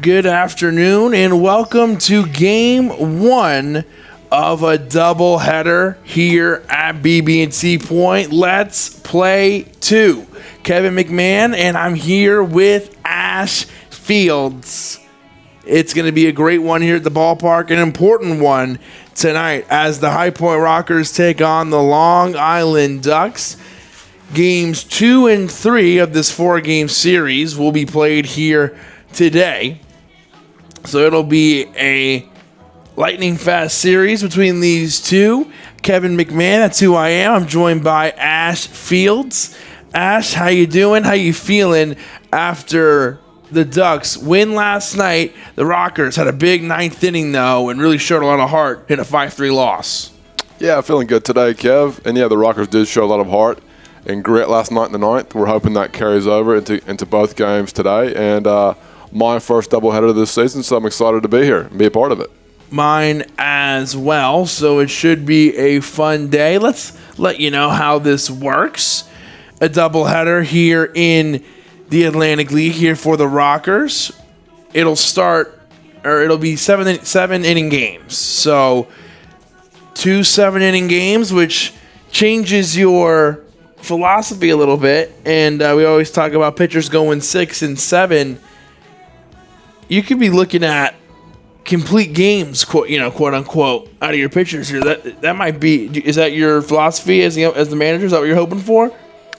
Good afternoon and welcome to game one of a doubleheader here at BB&T Point. Let's play two. Kevin McMahon and I'm here with Ash Fields. It's going to be a great one here at the ballpark, an important one tonight as the High Point Rockers take on the Long Island Ducks. Games 2 and 3 of this 4-game series will be played here today. So it'll be a lightning fast series between these two. Kevin McMahon, that's who I am. I'm joined by Ash Fields. Ash, how you doing? How you feeling after the Ducks win last night? The Rockers had a big ninth inning, though, and really showed a lot of heart in a 5-3 loss. Yeah, feeling good today, Kev. And, yeah, the Rockers did show a lot of heart and grit last night in the ninth. We're hoping that carries over into both games today. And my first doubleheader of this season, so I'm excited to be here and be a part of it. Mine as well, so it should be a fun day. Let's let you know how this works. A doubleheader here in the Atlantic League here for the Rockers. It'll be seven inning games. So 2 7-inning games, which changes your philosophy a little bit. And we always talk about pitchers going 6 and 7. You could be looking at complete games, quote unquote, out of your pitchers here. That might be. Is that your philosophy as the manager? Is that what you're hoping for?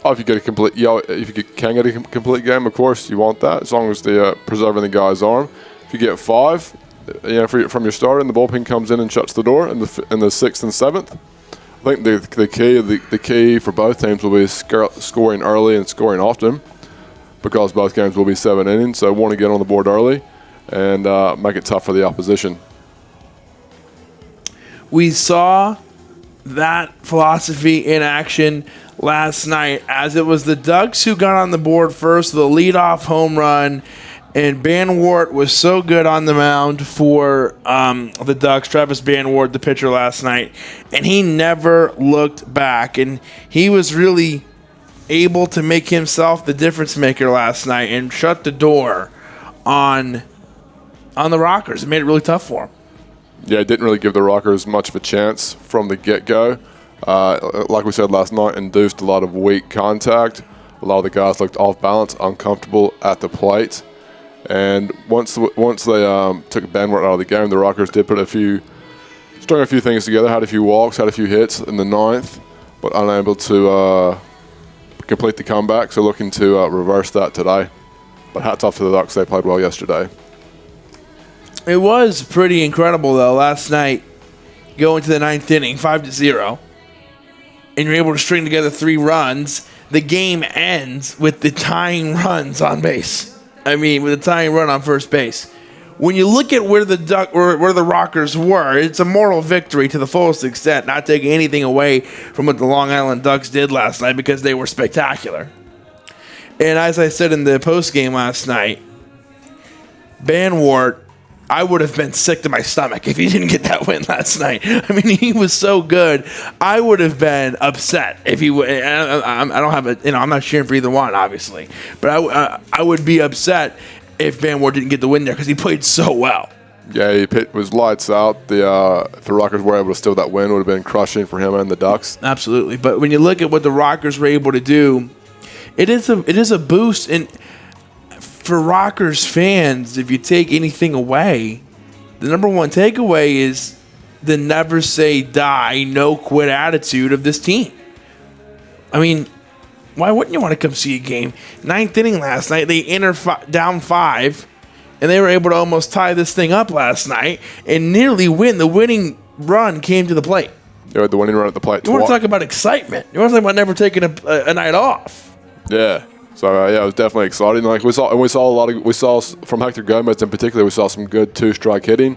Oh, if you get a complete, if you can get a complete game, of course you want that, as long as they're preserving the guy's arm. If you get 5, from your starter, and the bullpen comes in and shuts the door in the 6th and 7th. I think the key for both teams will be scoring early and scoring often, because both games will be 7 innings. So want to get on the board early and make it tough for the opposition. We saw that philosophy in action last night as it was the Ducks who got on the board first with a leadoff home run, and Banwart was so good on the mound for the Ducks. Travis Banwart, the pitcher last night, and he never looked back, and he was really able to make himself the difference maker last night and shut the door on the Rockers. It made it really tough for them. Yeah, it didn't really give the Rockers much of a chance from the get-go. Like we said last night, induced a lot of weak contact. A lot of the guys looked off balance, uncomfortable at the plate. And once they took Banwart out of the game, the Rockers did strung a few things together, had a few walks, had a few hits in the ninth, but unable to complete the comeback. So looking to reverse that today. But hats off to the Ducks. They played well yesterday. It was pretty incredible, though, last night, going to the ninth inning, 5-0, and you're able to string together 3 runs. The game ends with the tying runs on base. With a tying run on first base. When you look at where the Rockers were, it's a moral victory to the fullest extent, not taking anything away from what the Long Island Ducks did last night, because they were spectacular. And as I said in the postgame last night, Banwart, I would have been sick to my stomach if he didn't get that win last night. He was so good. I would have been upset if he would. I don't have a. I'm not cheering for either one, obviously, but I would be upset if Banwart didn't get the win there because he played so well. Yeah, he was lights out. If the Rockers were able to steal that win, it would have been crushing for him and the Ducks. Absolutely, but when you look at what the Rockers were able to do, it is a boost in. For Rockers fans, if you take anything away, the number one takeaway is the never say die, no quit attitude of this team. Why wouldn't you want to come see a game? 9th inning last night, they entered down 5, and they were able to almost tie this thing up last night and nearly win. The winning run came to the plate. They had the winning run at the plate. You want to talk about excitement. You want to talk about never taking a night off. Yeah. So it was definitely exciting. We saw from Hector Gomez in particular. We saw some good 2-strike hitting.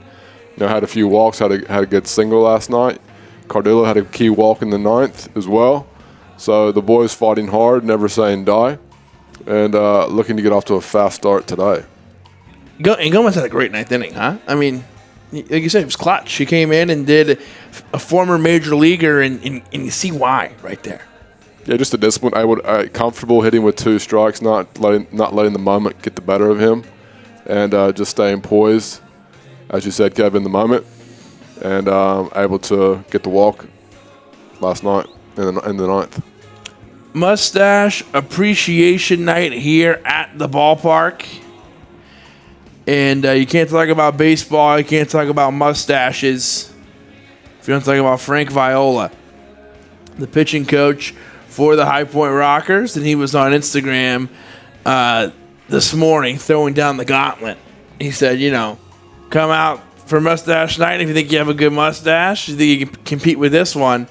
Had a few walks. Had a good single last night. Cardillo had a key walk in the 9th as well. So the boys fighting hard, never saying die, and looking to get off to a fast start today. And Gomez had a great 9th inning, huh? Like you said, it was clutch. He came in and did a former major leaguer, and you see why right there. Yeah, just a discipline. Comfortable hitting with 2 strikes, not letting the moment get the better of him, and just staying poised, as you said, Kev, in the moment, and able to get the walk last night in the ninth. Mustache Appreciation Night here at the ballpark. And you can't talk about baseball, you can't talk about mustaches if you don't talk about Frank Viola, the pitching coach for the High Point Rockers. And he was on Instagram this morning throwing down the gauntlet. He said, come out for Mustache Night. If you think you have a good mustache, you think you can compete with this one,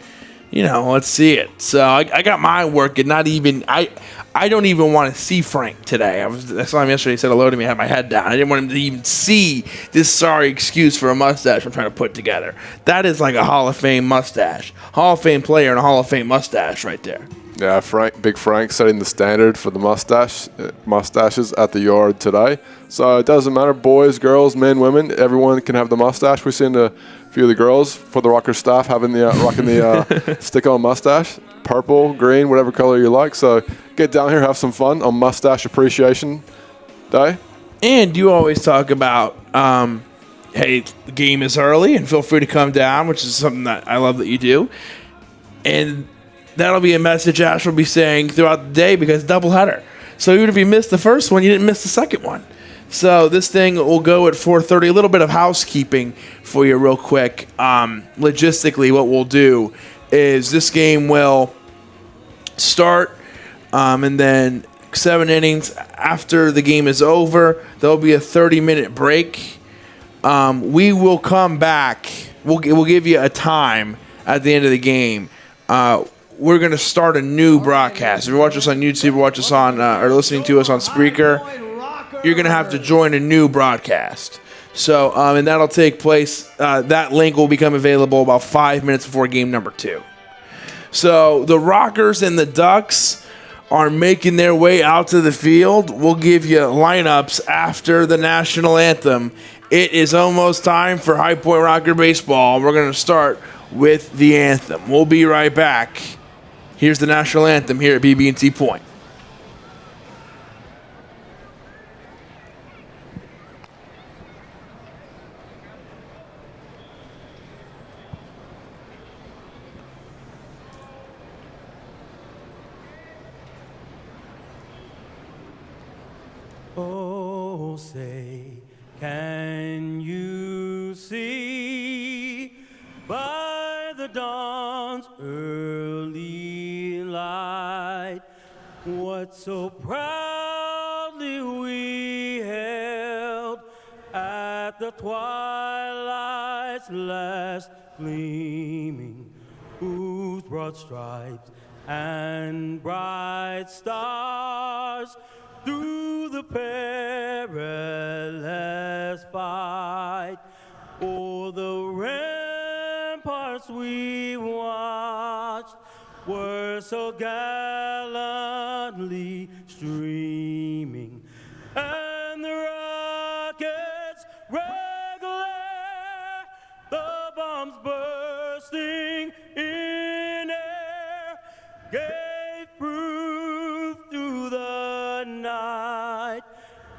let's see it. So I got mine working. I don't even want to see Frank today. I saw him yesterday. He said hello to me. I had my head down. I didn't want him to even see this sorry excuse for a mustache I'm trying to put together. That is like a Hall of Fame mustache. Hall of Fame player and a Hall of Fame mustache right there. Yeah, Big Frank setting the standard for the mustaches at the Yard today. So it doesn't matter, boys, girls, men, women, everyone can have the mustache. We've seen a few of the girls for the Rocker staff having rocking the stick-on mustache, purple, green, whatever color you like. So get down here, have some fun on Mustache Appreciation Day. And you always talk about, hey, the game is early, and feel free to come down, which is something that I love that you do. And that'll be a message Ash will be saying throughout the day because doubleheader. So even if you missed the first one, you didn't miss the second one. So this thing will go at 4:30. A little bit of housekeeping for you real quick. Logistically, what we'll do is this game will start and then 7 innings. After the game is over, there'll be a 30-minute break. We will come back. We'll give you a time at the end of the game. We're going to start a new broadcast. If you watch us on YouTube or watch us on or listening to us on Spreaker, you're going to have to join a new broadcast. So, and that'll take place. That link will become available about 5 minutes before game number 2. So the Rockers and the Ducks are making their way out to the field. We'll give you lineups after the national anthem. It is almost time for High Point Rocker baseball. We're going to start with the anthem. We'll be right back. Here's the national anthem here at BB&T Point. Oh, say, can you see by the dawn's early light what so proudly we held at the twilight's last gleaming, whose broad stripes and bright stars through the perilous fight o'er the ramparts we watched were so gallantly streaming, and the rockets' red glare, the bombs bursting in air, gave proof through the night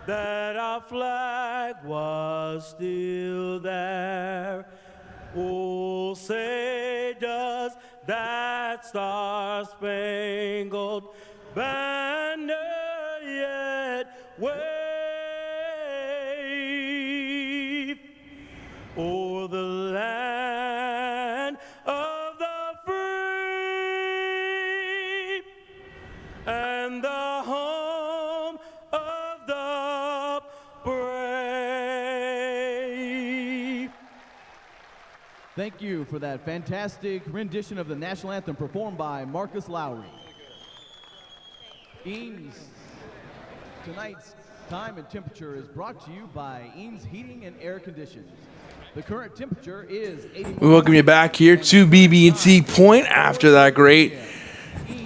that our flag was still there. Oh, say does that star-spangled banner yet wave o'er the land of the free and the home of the brave. Thank you for that fantastic rendition of the national anthem performed by Marcus Lowry. Eames, tonight's time and temperature is brought to you by Eames Heating and Air Conditioners. The current temperature is 81. We welcome you back here to BB&T Point after that great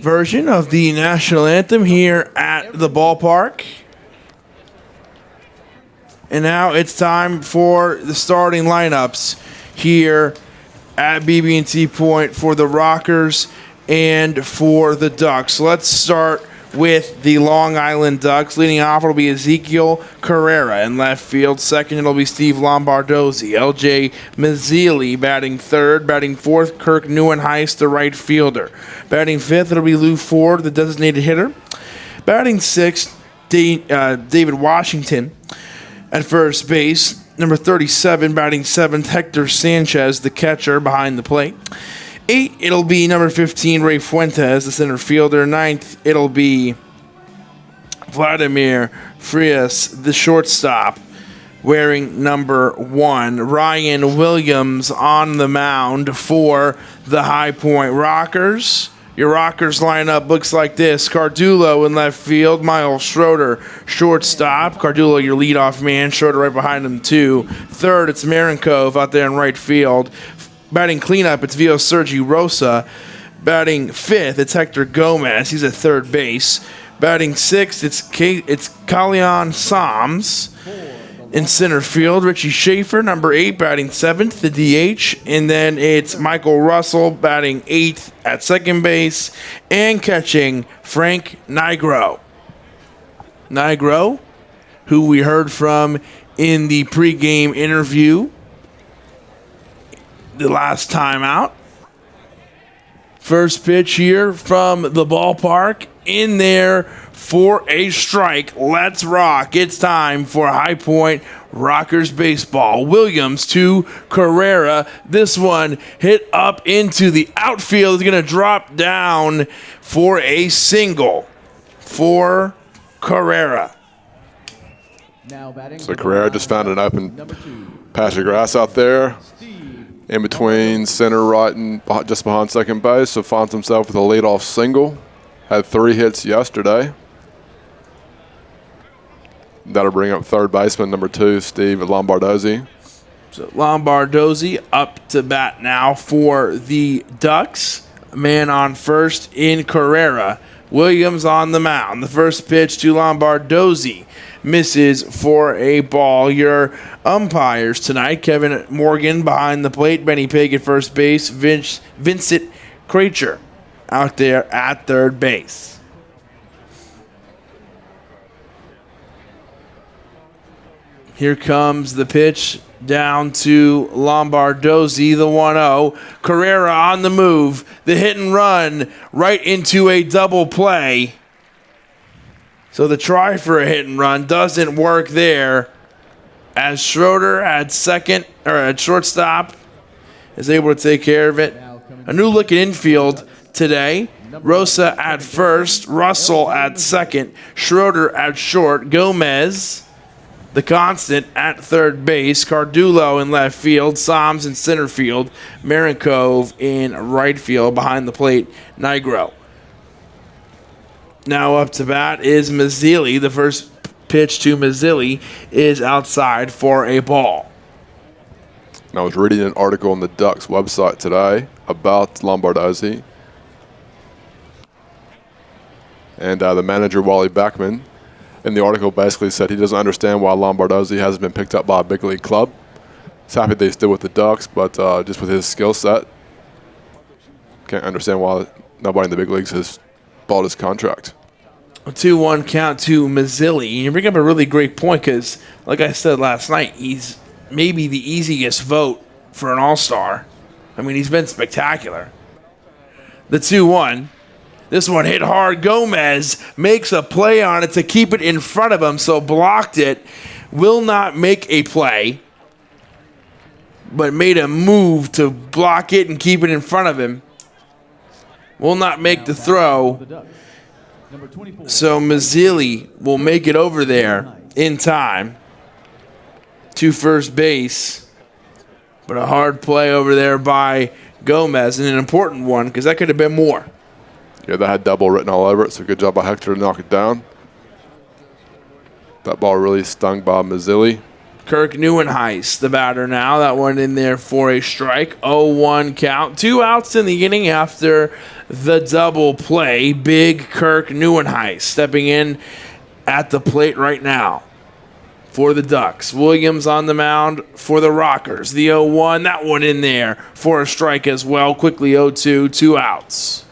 version of the national anthem here at the ballpark. And now it's time for the starting lineups here at BB&T Point for the Rockers and for the Ducks. Let's start with the Long Island Ducks. Leading off will be Ezekiel Carrera in left field. Second, it'll be Steve Lombardozzi. LJ Mazzilli batting third. Batting fourth, Kirk Neuenheis, the right fielder. Batting fifth, it'll be Lou Ford, the designated hitter. Batting sixth, David Washington at first base. Number 37, batting seventh, Hector Sanchez, the catcher behind the plate. 8, it'll be number 15, Ray Fuentes, the center fielder. 9th, it'll be Vladimir Frias, the shortstop, wearing number 1. Ryan Williams on the mound for the High Point Rockers. Your Rockers lineup looks like this. Cardullo in left field. Miles Schroeder, shortstop. Cardullo, your leadoff man. Schroeder right behind him, too. Third, it's Marinkov out there in right field. Batting cleanup, it's Vio Sergi Rosa. Batting fifth, it's Hector Gomez. He's at third base. Batting sixth, it's Kalyan Sams. In center field, Richie Schaefer, number 8, batting 7th, the DH. And then it's Michael Russell batting 8th at second base. And catching Frank Nigro. Nigro, who we heard from in the pregame interview the last time out. First pitch here from the ballpark. In there for a strike. Let's rock. It's time for High Point Rockers baseball. Williams to Carrera. This one hit up into the outfield. Is going to drop down for a single for Carrera. Now batting. So Carrera just found an open patch of grass out there in between center, right, and just behind second base. So finds himself with a leadoff single. Had 3 hits yesterday. That'll bring up third baseman number 2, Steve Lombardozzi. So Lombardozzi up to bat now for the Ducks. Man on first in Carrera. Williams on the mound. The first pitch to Lombardozzi misses for a ball. Your umpires tonight, Kevin Morgan behind the plate, Benny Pig at first base, Vincent Kracher out there at third base. Here comes the pitch down to Lombardozzi, the 1-0. Carrera on the move. The hit and run right into a double play. So the try for a hit and run doesn't work there, as Schroeder at shortstop is able to take care of it. A new look at infield today. Rosa at first, Russell at second, Schroeder at short, Gomez, the constant, at third base, Cardullo in left field, Sams in center field, Marinkov in right field behind the plate, Nigro. Now up to bat is Mazzilli. The first pitch to Mazzilli is outside for a ball. And I was reading an article on the Ducks website today about Lombardozzi. And the manager, Wally Backman, in the article basically said he doesn't understand why Lombardozzi hasn't been picked up by a big league club. He's happy that he's still with the Ducks, but just with his skill set, can't understand why nobody in the big leagues has bought his contract. A 2-1 count to Mazzilli. You bring up a really great point because, like I said last night, he's maybe the easiest vote for an all-star. I mean, he's been spectacular. The 2-1. This one hit hard. Gomez makes a play on it to keep it in front of him, so blocked it. Will not make a play, but made a move to block it and keep it in front of him. Will not make the throw. So Mazzilli will make it over there in time to first base. But a hard play over there by Gomez, and an important one because that could have been more. Yeah, that had double written all over it, so good job by Hector to knock it down. That ball really stung by Mazzilli. Kirk Neuenheis, the batter now. That one in there for a strike. 0-1 count. 2 outs in the inning after the double play. Big Kirk Neuenheis stepping in at the plate right now for the Ducks. Williams on the mound for the Rockers. The 0-1, that one in there for a strike as well. Quickly 0-2, 2 outs.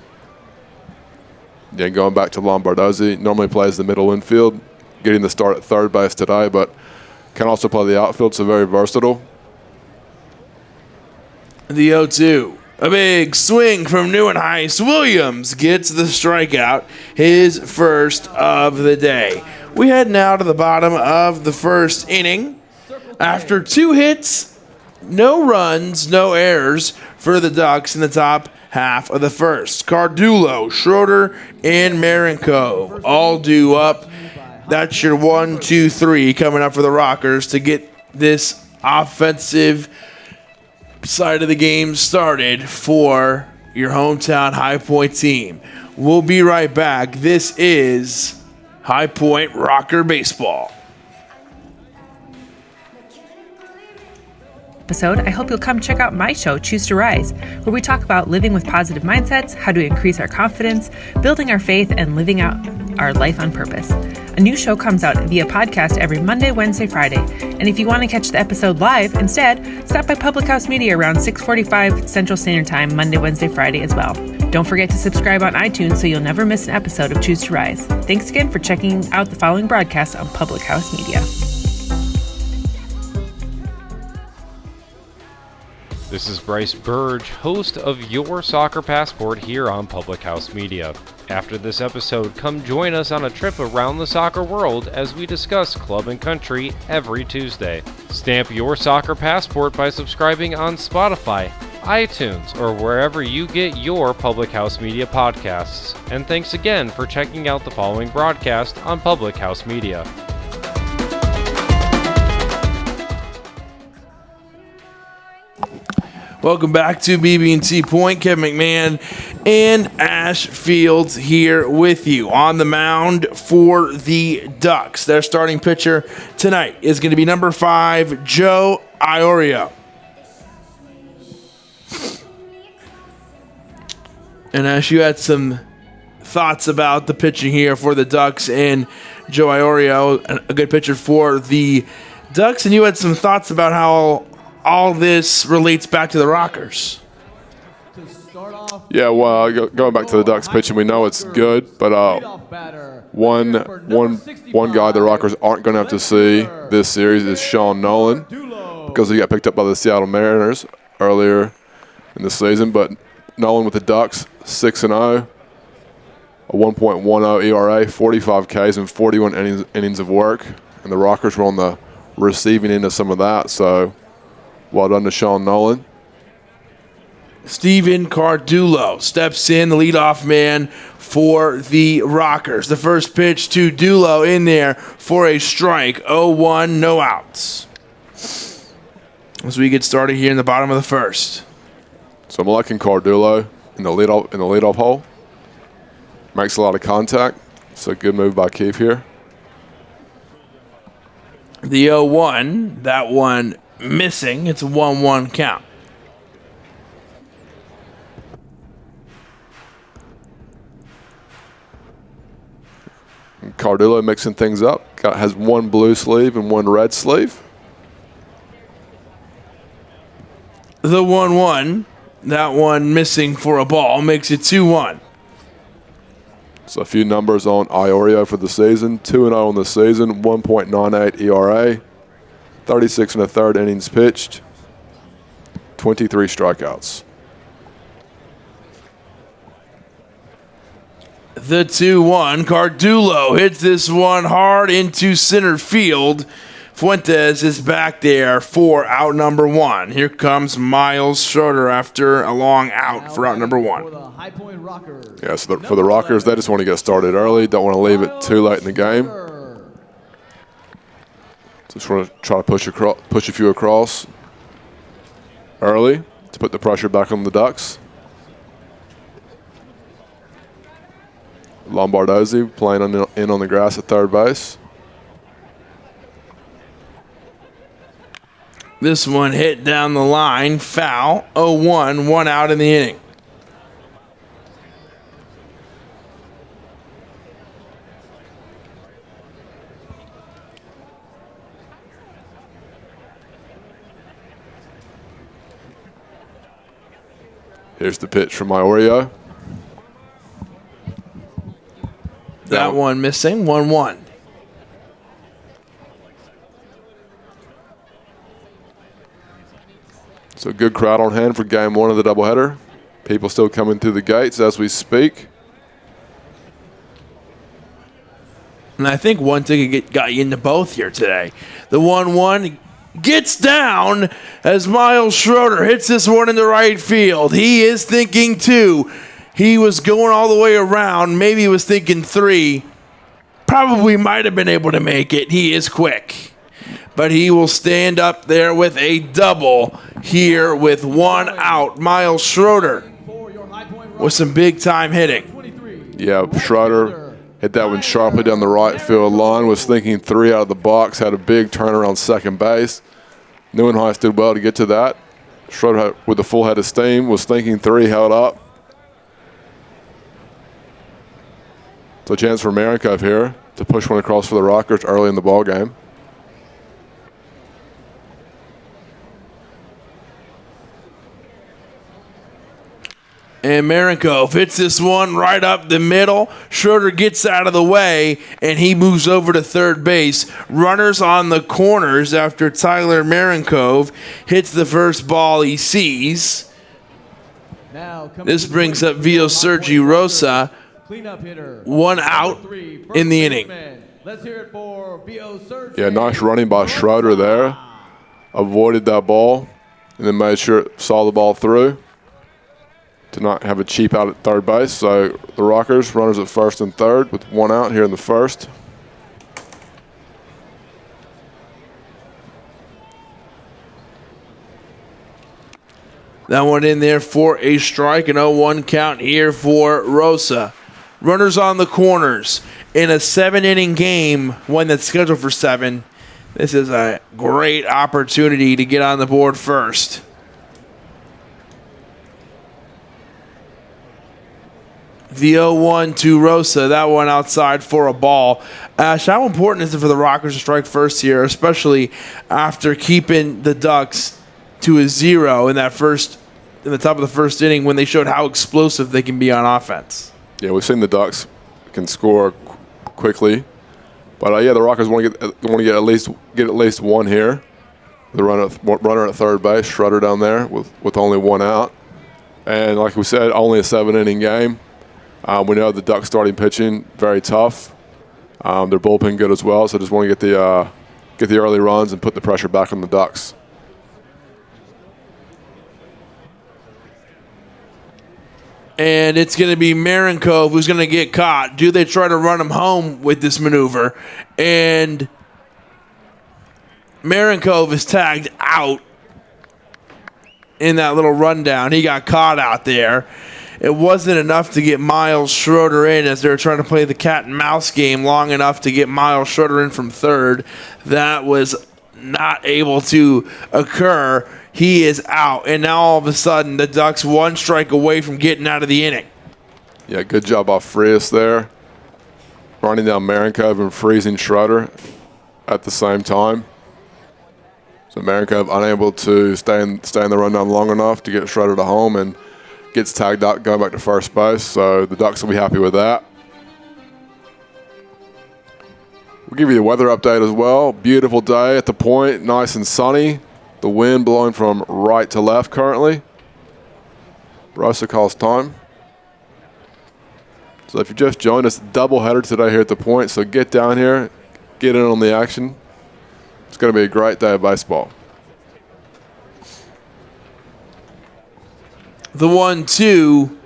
Again, going back to Lombardozzi, normally plays the middle infield, getting the start at third base today, but can also play the outfield, so very versatile. The 0-2. A big swing from Neuenheis. Williams gets the strikeout, his first of the day. We head now to the bottom of the first inning. After 2 hits, no runs, no errors for the Ducks in the top half of the first. Cardullo, Schroeder, and Marenkov all due up. That's your 1, 2, 3 coming up for the Rockers to get this offensive side of the game started for your hometown High Point team. We'll be right back. This is High Point Rocker Baseball. Episode, I hope you'll come check out my show, Choose to Rise, where we talk about living with positive mindsets, how to increase our confidence, building our faith, and living out our life on purpose. A new show comes out via podcast every Monday, Wednesday, Friday. And if you want to catch the episode live instead, stop by Public House Media around 6:45 Central Standard Time, Monday, Wednesday, Friday as well. Don't forget to subscribe on iTunes so you'll never miss an episode of Choose to Rise. Thanks again for checking out the following broadcast on Public House Media. This is Bryce Burge, host of Your Soccer Passport here on Public House Media. After this episode, come join us on a trip around the soccer world as we discuss club and country every Tuesday. Stamp your soccer passport by subscribing on Spotify, iTunes, or wherever you get your Public House Media podcasts. And thanks again for checking out the following broadcast on Public House Media. Welcome back to BB&T Point. Kevin McMahon and Ash Fields here with you. On the mound for the Ducks, their starting pitcher tonight is going to be number 5, Joe Iorio. And Ash, you had some thoughts about the pitching here for the Ducks and Joe Iorio, a good pitcher for the Ducks, and you had some thoughts about how all this relates back to the Rockers. Yeah, well, going back to the Ducks pitching, we know it's good, but one guy the Rockers aren't going to have to see this series is Sean Nolan, because he got picked up by the Seattle Mariners earlier in the season. But Nolan with the Ducks, 6-0, a 1.10 ERA, 45 Ks, and 41 innings of work. And the Rockers were on the receiving end of some of that, so well done to Sean Nolan. Steven Cardullo steps in, the leadoff man for the Rockers. The first pitch to Dulo in there for a strike. 0-1, no outs. As we get started here in the bottom of the first. So I'm liking Cardullo in the leadoff hole. Makes a lot of contact. So good move by Keefe here. The 0-1, that one missing. It's a 1-1 count. Cardullo mixing things up. Has one blue sleeve and one red sleeve. The 1-1, that one missing for a ball, makes it 2-1. So a few numbers on Iorio for the season. 2-0 on the season, 1.98 ERA, 36 1/3 innings pitched, 23 strikeouts. The 2-1, Cardullo hits this one hard into center field. Fuentes is back there for out number 1. Here comes Miles Schroeder after a long out for out number 1. Yeah, so for the Rockers, they just want to get started early. Don't want to leave it too late in the game. Just want to try to push a few across early to put the pressure back on the Ducks. Lombardozzi playing in on the grass at third base. This one hit down the line, foul, 0-1, 1 out in the inning. Here's the pitch from Iorio. That one missing. 1-1. So good crowd on hand for game one of the doubleheader. People still coming through the gates as we speak. And I think one ticket got you into both here today. The 1-1 gets down as Miles Schroeder hits this one in the right field. He is thinking 2. He was going all the way around. Maybe he was thinking 3. Probably might have been able to make it. He is quick. But he will stand up there with a double here with 1 out. Miles Schroeder with some big-time hitting. Yeah, Schroeder hit that one sharply down the right field line. Was thinking 3 out of the box. Had a big turnaround second base. Neuenhuis did well to get to that. Schroeder with a full head of steam. Was thinking 3, held up. So a chance for Marenkov here to push one across for the Rockers early in the ball game. And Marenkov hits this one right up the middle. Schroeder gets out of the way, and he moves over to third base. Runners on the corners after Tyler Marenkov hits the first ball he sees. This brings up Vio Sergi Rosa. Cleanup hitter. 1 out in the inning. Let's hear it for Vio Sergi. Yeah, nice running by Schroeder there. Avoided that ball and then made sure it saw the ball through to not have a cheap out at third base. So the Rockers, runners at first and third with 1 out here in the first. That one in there for a strike, an 0-1 count here for Rosa. Runners on the corners in a 7-inning game, one that's scheduled for 7. This is a great opportunity to get on the board first. The 0-1 to Rosa, that one outside for a ball. Ash, how important is it for the Rockers to strike first here, especially after keeping the Ducks to a 0 in the top of the first inning when they showed how explosive they can be on offense? Yeah, we've seen the Ducks can score quickly, but yeah, the Rockers want to get at least 1 here. The runner at third base, Schroeder down there with only 1 out, and like we said, only a 7-inning game. We know the Ducks starting pitching very tough. Their bullpen good as well, so just want to get the early runs and put the pressure back on the Ducks. And it's going to be Marenkov who's going to get caught. Do they try to run him home with this maneuver? And Marenkov is tagged out in that little rundown. He got caught out there. It wasn't enough to get Miles Schroeder in as they were trying to play the cat and mouse game long enough to get Miles Schroeder in from third. That was not able to occur. He is out, and now all of a sudden the Ducks 1 strike away from getting out of the inning. Yeah, good job off Frias there. Running down Marenkov and freezing Schroeder at the same time. So Marenkov unable to stay in the rundown long enough to get Schroeder to home and gets tagged out going back to first base. So the Ducks will be happy with that. We'll give you the weather update as well. Beautiful day at the point, nice and sunny. The wind blowing from right to left currently. Rosa calls time. So if you just joined us, doubleheader today here at the point. So get down here, get in on the action. It's going to be a great day of baseball. The 1-2,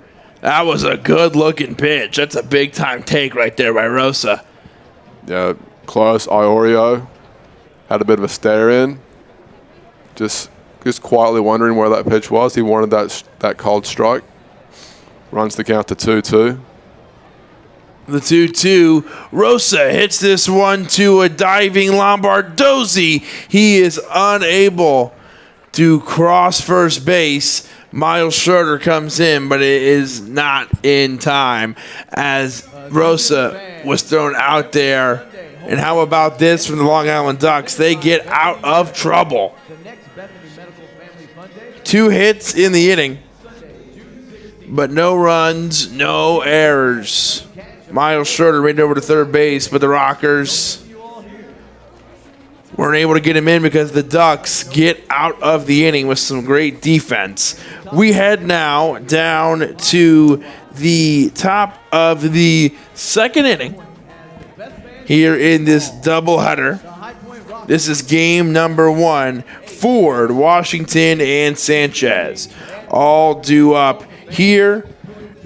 that was a good-looking pitch. That's a big-time take right there by Rosa. Yeah, close. Iorio had a bit of a stare in. Just quietly wondering where that pitch was. He wanted that called strike. Runs the count to 2-2. The 2-2. Rosa hits this one to a diving Lombardozzi. He is unable to cross first base. Miles Schroeder comes in, but it is not in time as Rosa was thrown out there. And how about this from the Long Island Ducks? They get out of trouble. 2 hits in the inning, but no runs, no errors. Miles Schroeder right over to third base, but the Rockers weren't able to get him in because the Ducks get out of the inning with some great defense. We head now down to the top of the second inning here in this doubleheader. This is game number 1. Ford, Washington, and Sanchez all due up here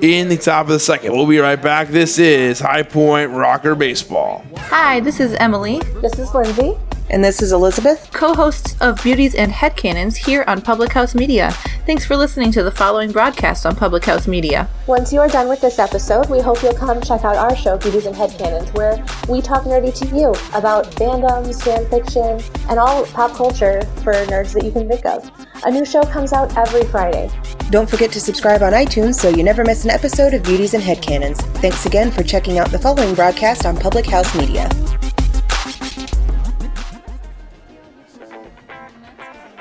in the top of the second. We'll be right back. This is High Point Rocker Baseball. Hi, this is Emily. This is Lindsay. And this is Elizabeth, co-hosts of Beauties and Headcanons here on Public House Media. Thanks for listening to the following broadcast on Public House Media. Once you are done with this episode, we hope you'll come check out our show, Beauties and Headcanons, where we talk nerdy to you about fandoms, fan fiction, and all pop culture for nerds that you can think of. A new show comes out every Friday. Don't forget to subscribe on iTunes so you never miss an episode of Beauties and Headcanons. Thanks again for checking out the following broadcast on Public House Media.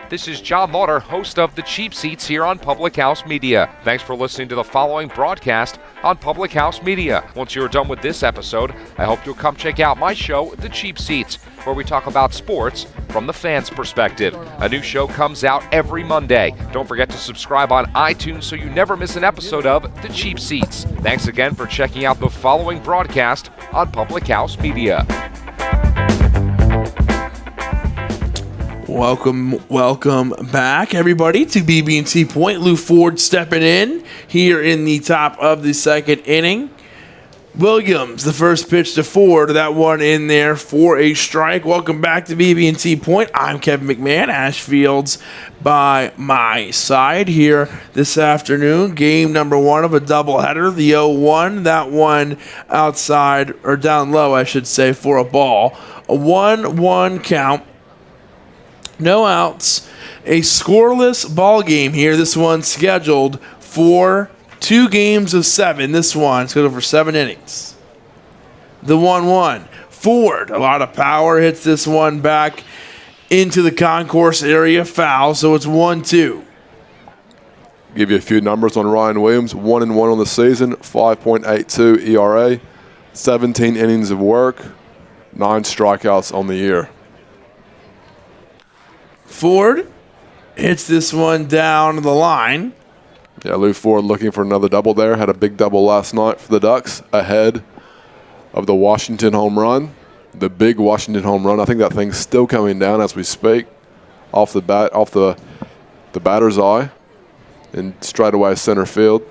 This is John Lauder, host of The Cheap Seats here on Public House Media. Thanks for listening to the following broadcast on Public House Media. Once you're done with this episode, I hope you'll come check out my show, The Cheap Seats, where we talk about sports from the fans' perspective. A new show comes out every Monday. Don't forget to subscribe on iTunes so you never miss an episode of The Cheap Seats. Thanks again for checking out the following broadcast on Public House Media. Welcome back, everybody, to BB&T Point. Lou Ford stepping in here in the top of the second inning. Williams, the first pitch to Ford, that one in there for a strike. Welcome back to BB&T Point. I'm Kevin McMahon, Ashfields by my side here this afternoon. Game number 1 of a doubleheader, the 0-1. That one outside, or down low, I should say, for a ball. A 1-1 count. No outs, a scoreless ball game here. This one scheduled for 2 games of 7. This one scheduled for 7 innings. The 1-1. Ford, a lot of power, hits this one back into the concourse area, foul, so it's 1-2. Give you a few numbers on Ryan Williams. 1-1 on the season, 5.82 ERA, 17 innings of work, 9 strikeouts on the year. Ford hits this one down the line. Yeah, Lou Ford looking for another double there. Had a big double last night for the Ducks ahead of the Washington home run. The big Washington home run. I think that thing's still coming down as we speak. Off the batter's eye and straight away center field.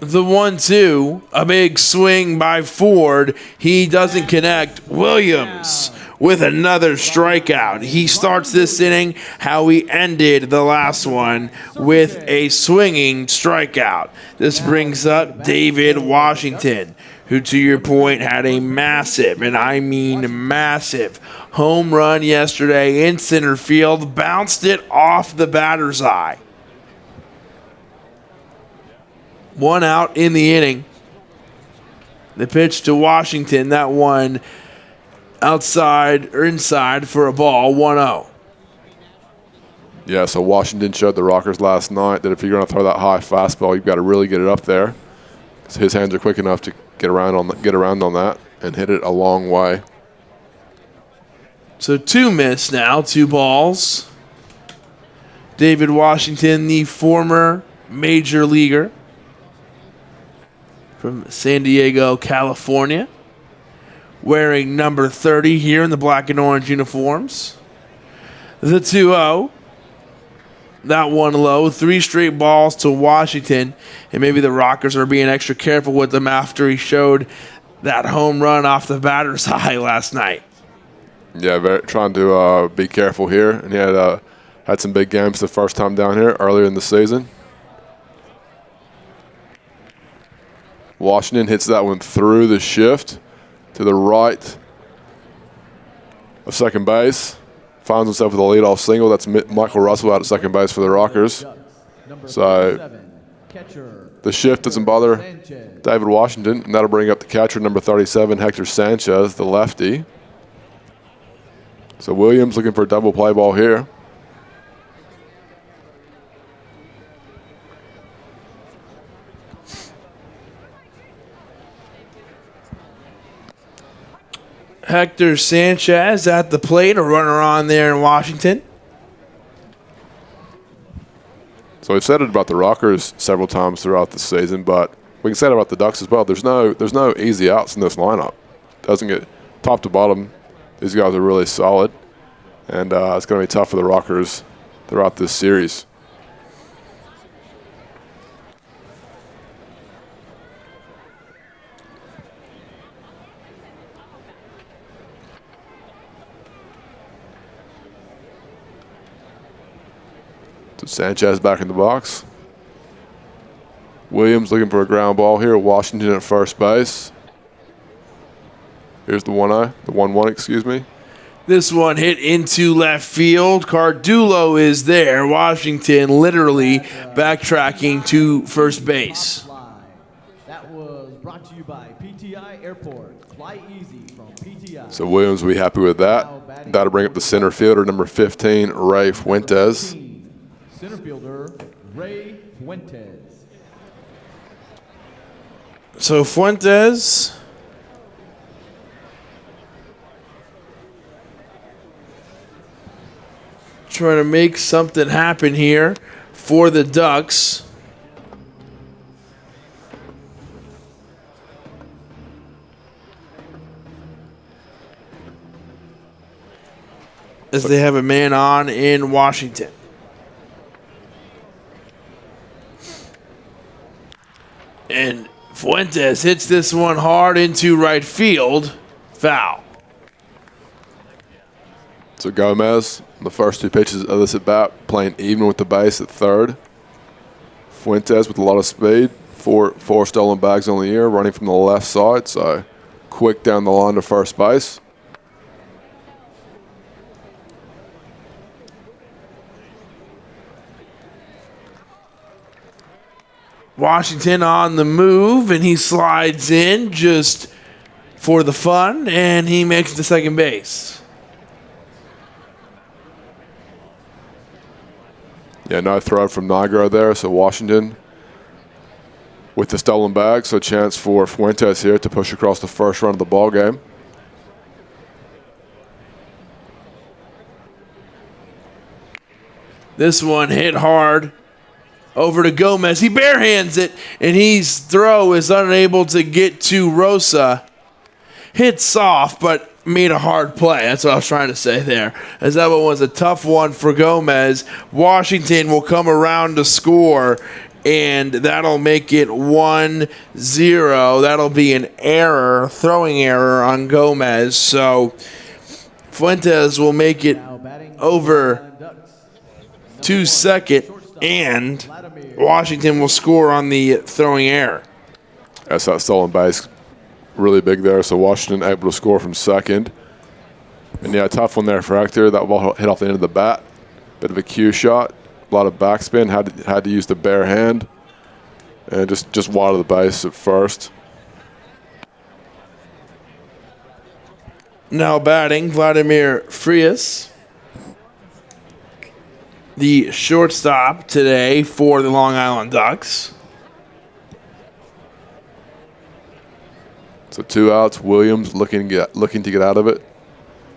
The 1-2, a big swing by Ford. He doesn't connect. Williams with another strikeout. He starts this inning how he ended the last one, with a swinging strikeout. This brings up David Washington, who, to your point, had a massive, and I mean massive, home run yesterday in center field. Bounced it off the batter's eye. 1 out in the inning. The pitch to Washington, that one outside or inside for a ball, 1-0. Yeah, so Washington showed the Rockers last night that if you're going to throw that high fastball, you've got to really get it up there. So his hands are quick enough to get around on that and hit it a long way. So 2 missed now, 2 balls. David Washington, the former major leaguer from San Diego, California, wearing number 30 here in the black and orange uniforms. The 2-0. That one low. 3 straight balls to Washington. And maybe the Rockers are being extra careful with him after he showed that home run off the batter's eye last night. Yeah, trying to be careful here. And he had some big games the first time down here earlier in the season. Washington hits that one through the shift to the right of second base. Finds himself with a leadoff single. That's Michael Russell out at second base for the Rockers. So the shift doesn't bother David Washington, and that'll bring up the catcher, number 37, Hector Sanchez, the lefty. So Williams looking for a double play ball here. Hector Sanchez at the plate, a runner on there in Washington. So we've said it about the Rockers several times throughout the season, but we can say it about the Ducks as well. There's no easy outs in this lineup. Doesn't get top to bottom. These guys are really solid, and it's going to be tough for the Rockers throughout this series. So Sanchez back in the box. Williams looking for a ground ball here. Washington at first base. Here's the 1-0, the 1-1, excuse me. This one hit into left field. Cardulo is there. Washington literally backtracking to first base. That was brought to you by PTI Airport. Fly easy from PTI. So Williams will be happy with that. That'll bring up the center fielder, number 15, Ray Fuentes. Center fielder, Ray Fuentes. So Fuentes trying to make something happen here for the Ducks. As they have a man on in Washington. And Fuentes hits this one hard into right field. Foul. So Gomez, the first two pitches of this at bat, playing even with the base at third. Fuentes with a lot of speed, four stolen bags on the year, running from the left side, so quick down the line to first base. Washington on the move, and he slides in just for the fun, and he makes it to second base. Yeah, no throw from Nigro there, so Washington with the stolen bag, so chance for Fuentes here to push across the first run of the ball game. This one hit hard over to Gomez. He barehands it, and his throw is unable to get to Rosa. Hit soft, but made a hard play. That's what I was trying to say there. As that one was a tough one for Gomez. Washington will come around to score, and that'll make it 1-0. That'll be an error, throwing error on Gomez. So Fuentes will make it over to second, and Washington will score on the throwing error. That's that stolen base really big there, so Washington able to score from second. And yeah, tough one there for Hector. That ball hit off the end of the bat. Bit of a cue shot, a lot of backspin, had to use the bare hand, and just wide of the base at first. Now batting, Vladimir Frias, the shortstop today for the Long Island Ducks. So 2 outs. Williams looking to get out of it.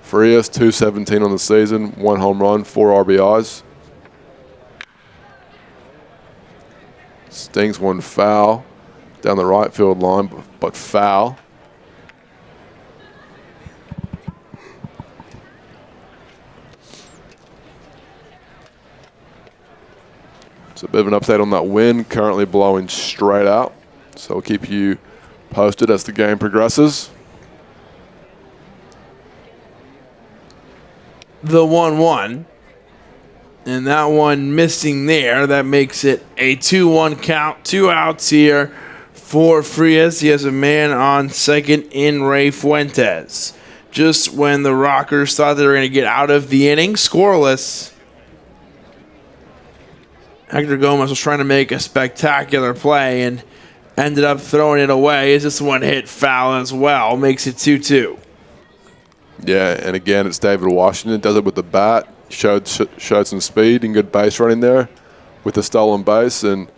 Frias, 217 on the season, 1 home run, 4 RBIs. Stings one foul down the right field line, but foul. So a bit of an update on that wind, currently blowing straight out. So we'll keep you posted as the game progresses. The 1-1. And that one missing there. That makes it a 2-1 count. 2 outs here for Frias. He has a man on second in Ray Fuentes. Just when the Rockers thought they were going to get out of the inning, scoreless, Hector Gomez was trying to make a spectacular play and ended up throwing it away as this one hit foul as well. Makes it 2-2. Yeah, and again, it's David Washington. Does it with the bat. Showed some speed and good base running there with the stolen base. And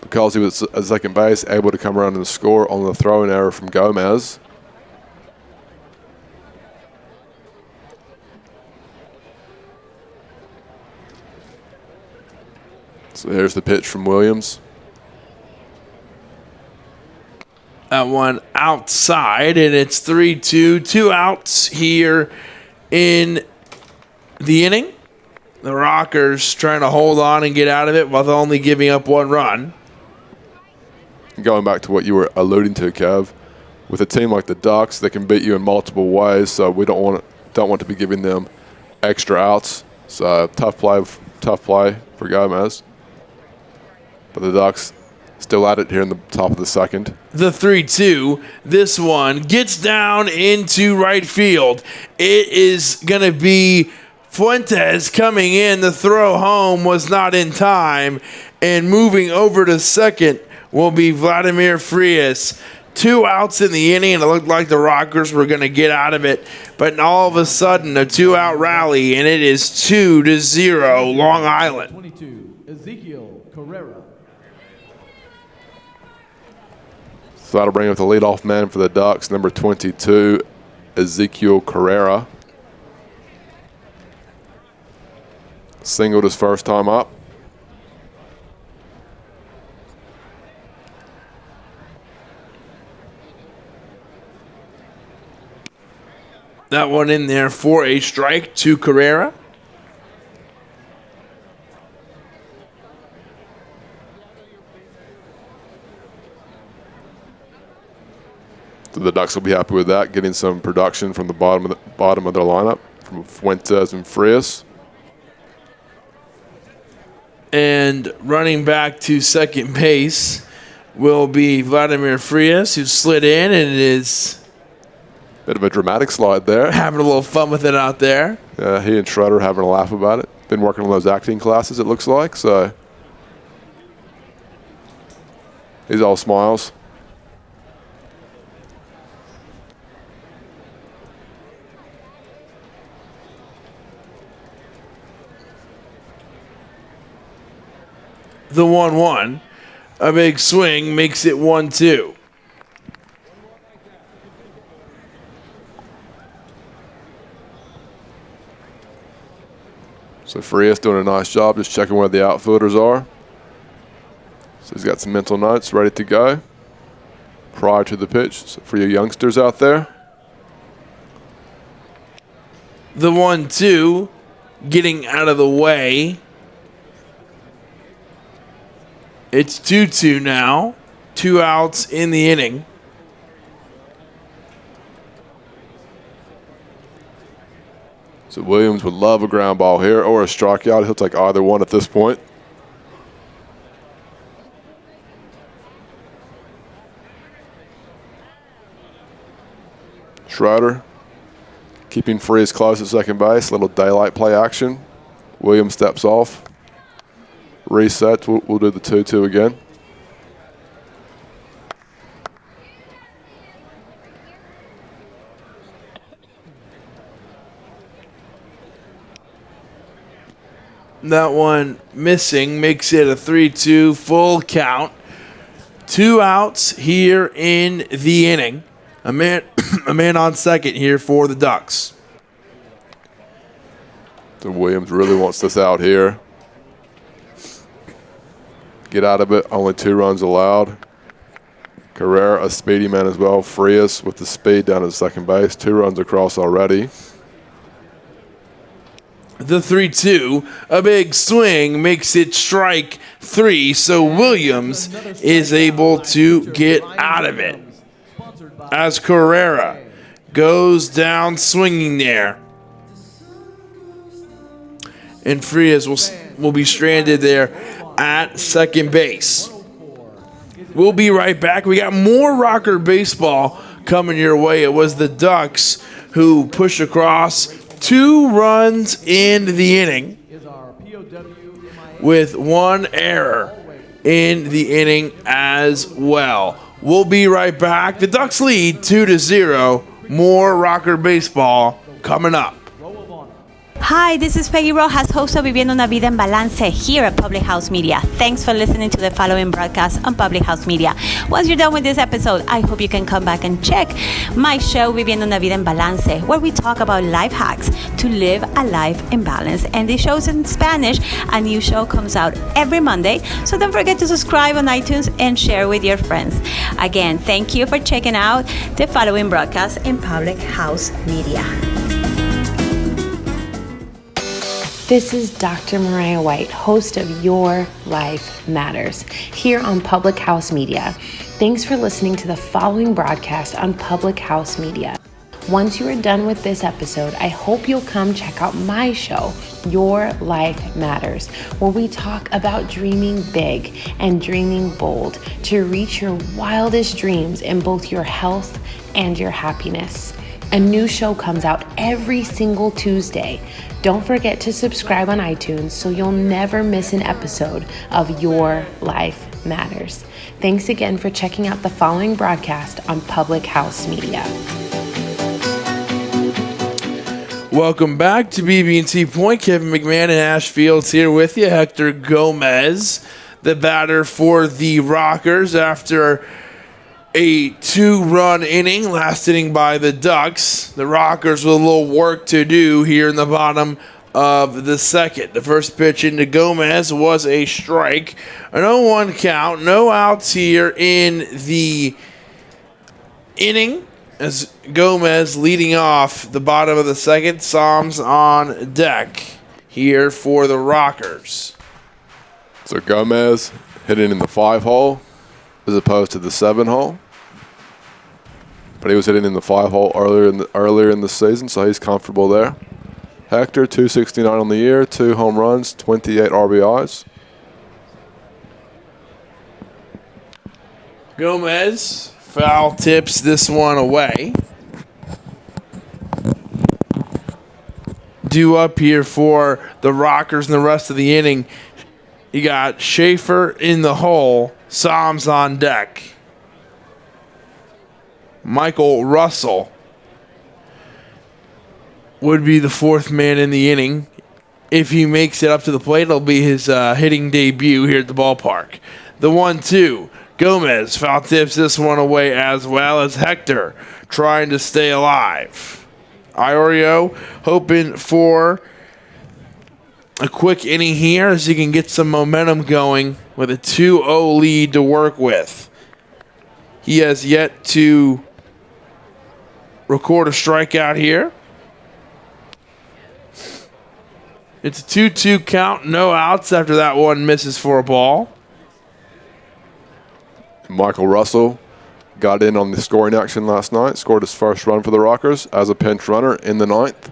because he was at second base, able to come around and score on the throwing error from Gomez. So here's the pitch from Williams. That one outside, and it's 3-2. 2 outs here in the inning. The Rockers trying to hold on and get out of it while only giving up 1 run. Going back to what you were alluding to, Kev, with a team like the Ducks, they can beat you in multiple ways, so we don't want to be giving them extra outs. So tough play for Gomez. But the Ducks still at it here in the top of the second. The 3-2. This one gets down into right field. It is going to be Fuentes coming in. The throw home was not in time. And moving over to second will be Vladimir Frias. 2 outs in the inning, and it looked like the Rockers were going to get out of it. But all of a sudden, a 2-out rally, and it is 2-0 Long Island. 22, Ezekiel Carrera. So that'll bring up the leadoff man for the Ducks, number 22, Ezekiel Carrera. Singled his first time up. That one in there for a strike to Carrera. So the Ducks will be happy with that, getting some production from the bottom of their lineup from Fuentes and Frias. And running back to second base will be Vladimir Frias, who slid in and is Bit of a dramatic slide there. having a little fun with it out there. He and Schroeder having a laugh about it. Been working on those acting classes, it looks like. So he's all smiles. The 1-1. A big swing makes it 1-2. So Frias doing a nice job just checking where the outfielders are. So he's got some mental notes ready to go prior to the pitch. So for you youngsters out there. The 1-2 getting out of the way. It's 2-2 now. 2 outs in the inning. So Williams would love a ground ball here or a strikeout. He'll take either one at this point. Schroeder keeping Frias close at second base. Little daylight play action. Williams steps off. Reset. We'll do the 2-2 again. That one missing makes it a 3-2 full count. 2 outs here in the inning. A man on second here for the Ducks. So Williams really wants this out here. Get out of it. Only 2 runs allowed. Carrera, a speedy man as well. Frias with the speed down at second base. 2 runs across already. The 3-2, a big swing makes it strike 3, so Williams is able to get out of it as Carrera goes down swinging there. And Frias will be stranded there at second base. We'll be right back. We got more Rocker baseball coming your way. It was the Ducks who pushed across 2 runs in the inning with 1 error in the inning as well. We'll be right back. The Ducks lead 2-0. More Rocker baseball coming up. Hi, this is Peggy Rojas, host of Viviendo una Vida en Balance here at Public House Media. Thanks for listening to the following broadcast on Public House Media. Once you're done with this episode, I hope you can come back and check my show, Viviendo una Vida en Balance, where we talk about life hacks to live a life in balance. And the show's in Spanish. A new show comes out every Monday, so don't forget to subscribe on iTunes and share with your friends. Again, thank you for checking out the following broadcast in Public House Media. This is Dr. Mariah White, host of Your Life Matters, here on Public House Media. Thanks for listening to the following broadcast on Public House Media. Once you are done with this episode, I hope you'll come check out my show, Your Life Matters, where we talk about dreaming big and dreaming bold to reach your wildest dreams in both your health and your happiness. A new show comes out every single Tuesday. Don't forget to subscribe on iTunes so you'll never miss an episode of Your Life Matters. Thanks again for checking out the following broadcast on Public House Media. Welcome back to BB&T Point. Kevin McMahon and Ash Fields here with you. Hector Gomez, the batter for the Rockers after a 2-run inning, last inning by the Ducks. The Rockers with a little work to do here in the bottom of the second. The first pitch into Gomez was a strike. An 0-1 count, no outs here in the inning as Gomez leading off the bottom of the second. Psalms on deck here for the Rockers. So Gomez hitting in the 5-hole as opposed to the 7-hole. But he was hitting in the 5-hole earlier in the season, so he's comfortable there. Hector, 269 on the year, 2 home runs, 28 RBIs. Gomez foul tips this one away. Due up here for the Rockers in the rest of the inning. You got Schaefer in the hole, Psalms on deck. Michael Russell would be the fourth man in the inning. If he makes it up to the plate, it'll be his hitting debut here at the ballpark. The 1-2. Gomez foul tips this one away as well as Hector trying to stay alive. Iorio hoping for a quick inning here as he can get some momentum going with a 2-0 lead to work with. He has yet to record a strikeout here. It's a 2-2 count, no outs after that one misses for a ball. Michael Russell got in on the scoring action last night, scored his first run for the Rockers as a pinch runner in the 9th.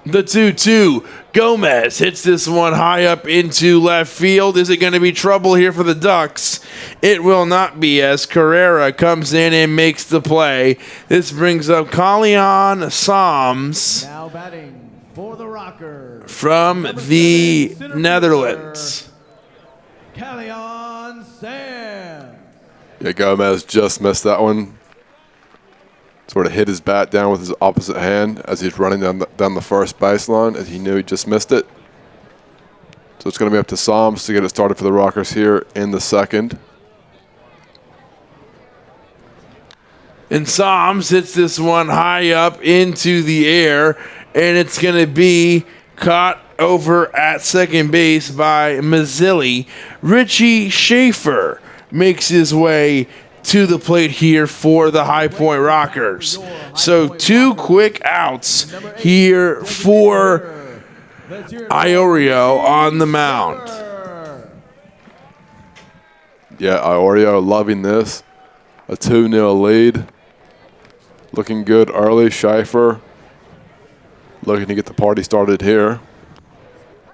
The 2-2. Gomez hits this one high up into left field. Is it going to be trouble here for the Ducks? It will not be as Carrera comes in and makes the play. This brings up Kalyan Psalms Now batting for the Rockers from the Netherlands. Kalyan Sam. Yeah, Gomez just missed that one. Sort of hit his bat down with his opposite hand as he's running down the first baseline, as he knew he just missed it. So it's going to be up to Psalms to get it started for the Rockers here in the second. And Psalms hits this one high up into the air, and it's going to be caught over at second base by Mazzilli. Richie Schaefer makes his way to the plate here for the High Point Rockers. So 2 quick outs here for Iorio on the mound. Yeah, Iorio loving this. A 2-0 lead. Looking good early. Schaefer looking to get the party started here.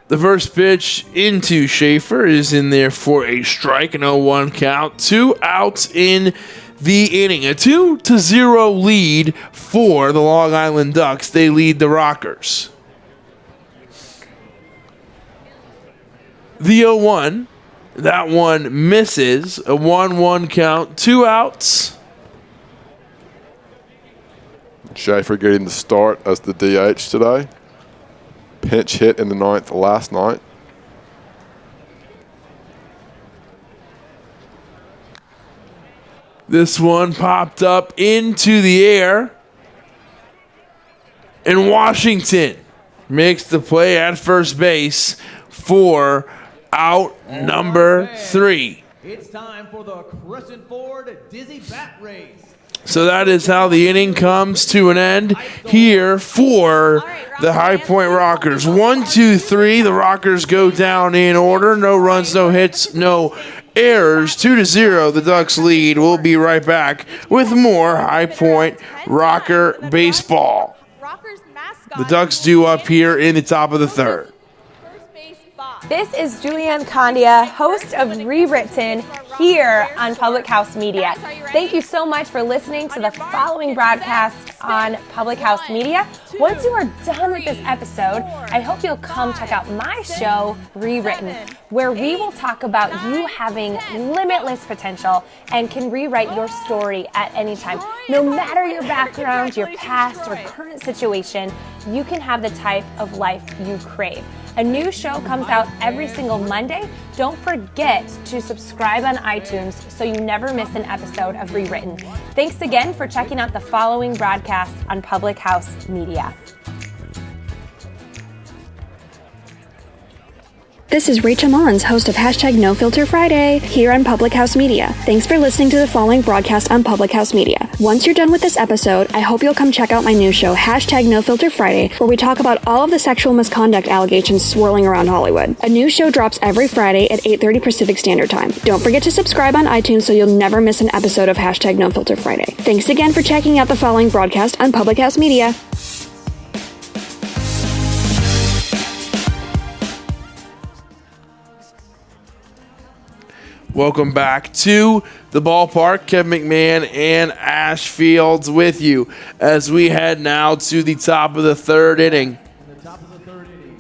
The first pitch into Schaefer is in there for a strike, an 0-1 count. 2 outs in the inning. A 2-0 lead for the Long Island Ducks. They lead the Rockers. The 0-1, that one misses. A 1-1 count, 2 outs. Schaefer getting the start as the DH today. Pinch hit in the 9th last night. This one popped up into the air. And Washington makes the play at first base for out number 3. It's time for the Crescent Ford Dizzy Bat Race. So that is how the inning comes to an end here for the High Point Rockers. 1, 2, 3. The Rockers go down in order. No runs, no hits, no errors. 2-0. The Ducks lead. We'll be right back with more High Point Rocker baseball. The Ducks due up here in the top of the 3rd. This is Julianne Condia, host of Rewritten here on Public House Media. Thank you so much for listening to the following broadcast on Public House Media. Once you are done with this episode, I hope you'll come check out my show, Rewritten, where we will talk about you having limitless potential and can rewrite your story at any time. No matter your background, your past, or current situation, you can have the type of life you crave. A new show comes out every single Monday. Don't forget to subscribe on iTunes so you never miss an episode of Rewritten. Thanks again for checking out the following broadcast on Public House Media. This is Rachel Mullins, host of #NoFilterFriday here on Public House Media. Thanks for listening to the following broadcast on Public House Media. Once you're done with this episode, I hope you'll come check out my new show, #NoFilterFriday, where we talk about all of the sexual misconduct allegations swirling around Hollywood. A new show drops every Friday at 8:30 Pacific Standard Time. Don't forget to subscribe on iTunes so you'll never miss an episode of #NoFilterFriday. Thanks again for checking out the following broadcast on Public House Media. Welcome back to the ballpark. Kevin McMahon and Ash Fields with you as we head now to the top of the 3rd inning.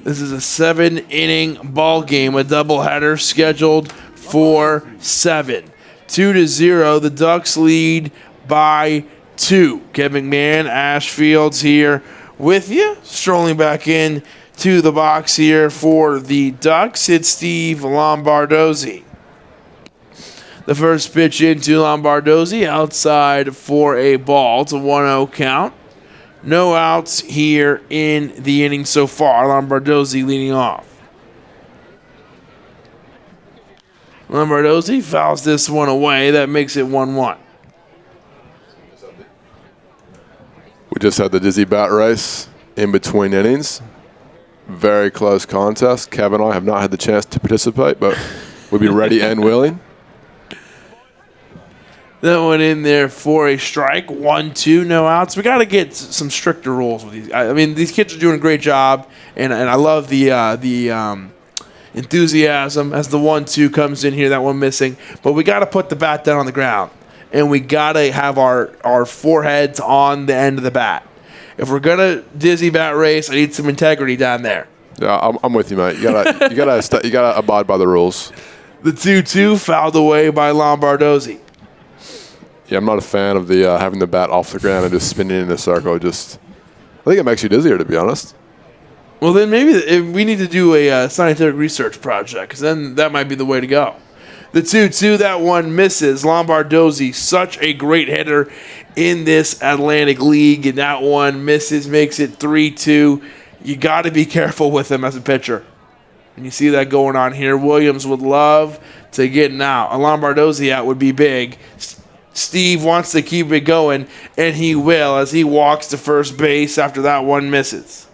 This is a 7-inning ball game, a doubleheader scheduled for 7. 2-0. The Ducks lead by 2. Kevin McMahon, Ash Fields here with you, strolling back in to the box here for the Ducks. It's Steve Lombardozzi. The first pitch into Lombardozzi, outside for a ball. It's a 1-0 count. No outs here in the inning so far. Lombardozzi leading off. Lombardozzi fouls this one away. That makes it 1-1. We just had the Dizzy Bat Race in between innings. Very close contest. Kevin and I have not had the chance to participate, but we'll be ready and willing. That one in there for a strike. 1-2, no outs. We got to get some stricter rules with these. I mean, these kids are doing a great job, and I love the enthusiasm as the 1-2 comes in here. That one missing, but we got to put the bat down on the ground, and we got to have our foreheads on the end of the bat. If we're gonna Dizzy Bat Race, I need some integrity down there. Yeah, I'm with you, mate. You gotta abide by the rules. The 2-2 fouled away by Lombardozzi. Yeah, I'm not a fan of the having the bat off the ground and just spinning in a circle. I think it makes you dizzier, to be honest. Well, then maybe we need to do a scientific research project, because then that might be the way to go. The 2-2, that one misses. Lombardozzi, such a great hitter in this Atlantic League, and that one misses, makes it 3-2. You got to be careful with him as a pitcher. And you see that going on here. Williams would love to get an out. A Lombardozzi out would be big. Steve wants to keep it going, and he will as he walks to first base after that one misses.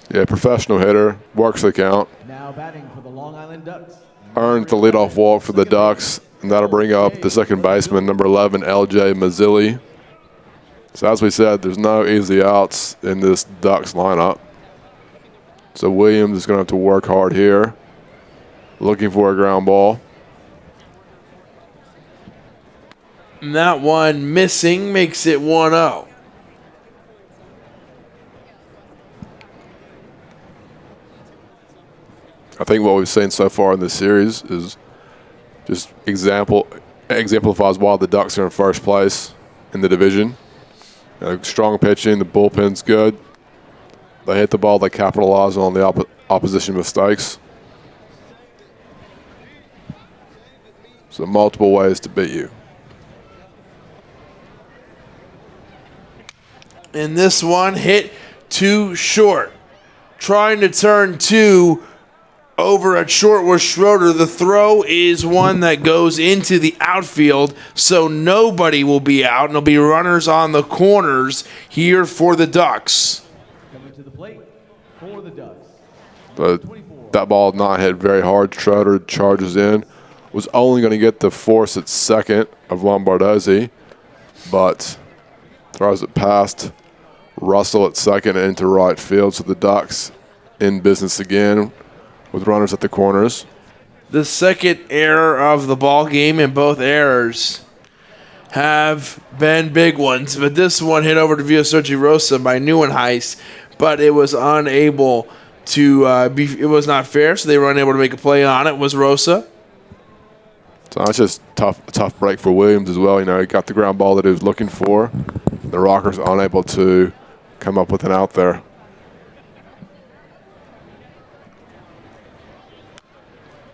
Yeah, professional hitter, works the count. Now batting for the Long Island Ducks. Earned the leadoff walk for the Ducks, and that'll bring up the second baseman, number 11, L.J. Mazzilli. So as we said, there's no easy outs in this Ducks lineup. So Williams is going to have to work hard here, looking for a ground ball. And that one missing makes it 1-0. I think what we've seen so far in this series is just exemplifies why the Ducks are in first place in the division. Strong pitching. The bullpen's good. They hit the ball. They capitalize on the opposition mistakes. So multiple ways to beat you. And this one hit too short. Trying to turn two over at short with Schroeder. The throw is one that goes into the outfield, so nobody will be out, and there'll be runners on the corners here for the Ducks. Coming to the plate for the Ducks. But that ball not hit very hard. Schroeder charges in. Was only going to get the force at second of Lombardozzi, but throws it past Russell at second and into right field. So the Ducks in business again with runners at the corners. The second error of the ball game, and both errors have been big ones. But this one hit over to Via Sergi Rosa by Neuenhuis, but it was unable to it was not fair, so they were unable to make a play on it. Was Rosa. So that's just tough break for Williams as well. He got the ground ball that he was looking for. The Rockers unable to come up with an out there.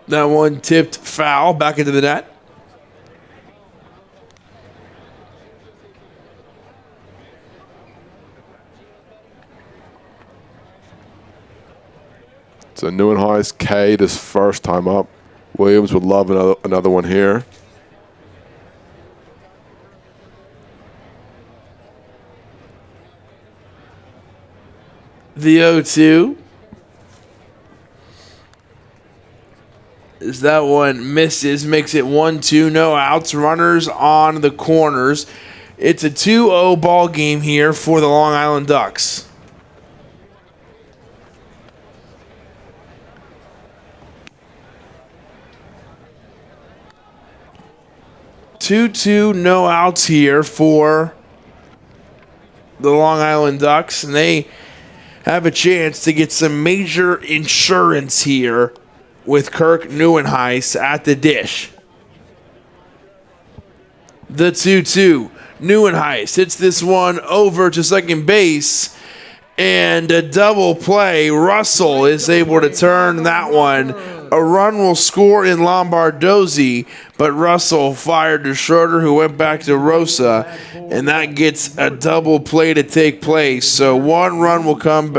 That one tipped foul back into the net. So Neuenhuis K'd his first time up. Williams would love another one here. The 0-2. As that one misses, makes it 1-2. No outs. Runners on the corners. It's a 2-0 ball game here for the Long Island Ducks. Two, no outs here for the Long Island Ducks, and they have a chance to get some major insurance here with Kirk Neuenhuis at the dish. The 2-2. Neuenhuis hits this one over to second base, and a double play. Russell is able to turn that one. A run will score in Lombardozzi, but Russell fired to Schroeder, who went back to Rosa, and that gets a double play to take place. So one run will come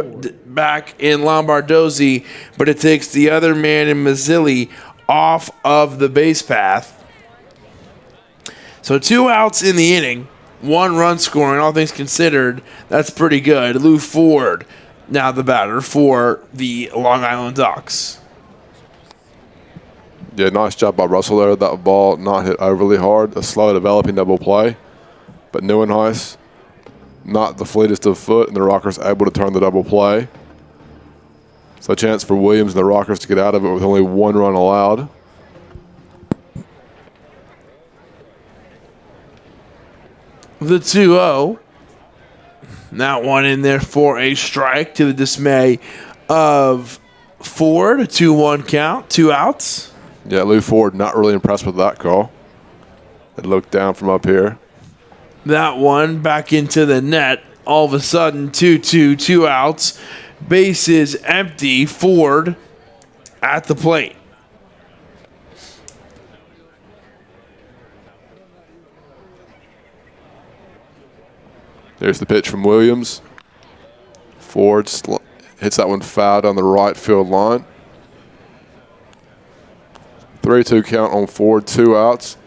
back in Lombardozzi, but it takes the other man in Mazzilli off of the base path. So 2 outs in the inning, 1 run scoring, all things considered. That's pretty good. Lou Ford, now the batter for the Long Island Ducks. Yeah, nice job by Russell there. That ball not hit overly hard. A slow developing double play. But Neuenhuis, not the fleetest of foot, and the Rockers able to turn the double play. So a chance for Williams and the Rockers to get out of it with only 1 run allowed. The 2-0. That one in there for a strike to the dismay of Ford. A 2-1 count, 2 outs. Yeah, Lou Ford not really impressed with that call. It looked down from up here. That one back into the net. All of a sudden, 2-2, 2 outs. Base is empty. Ford at the plate. There's the pitch from Williams. Ford hits that one foul down the right field line. 3-2 count on Ford, 2 outs.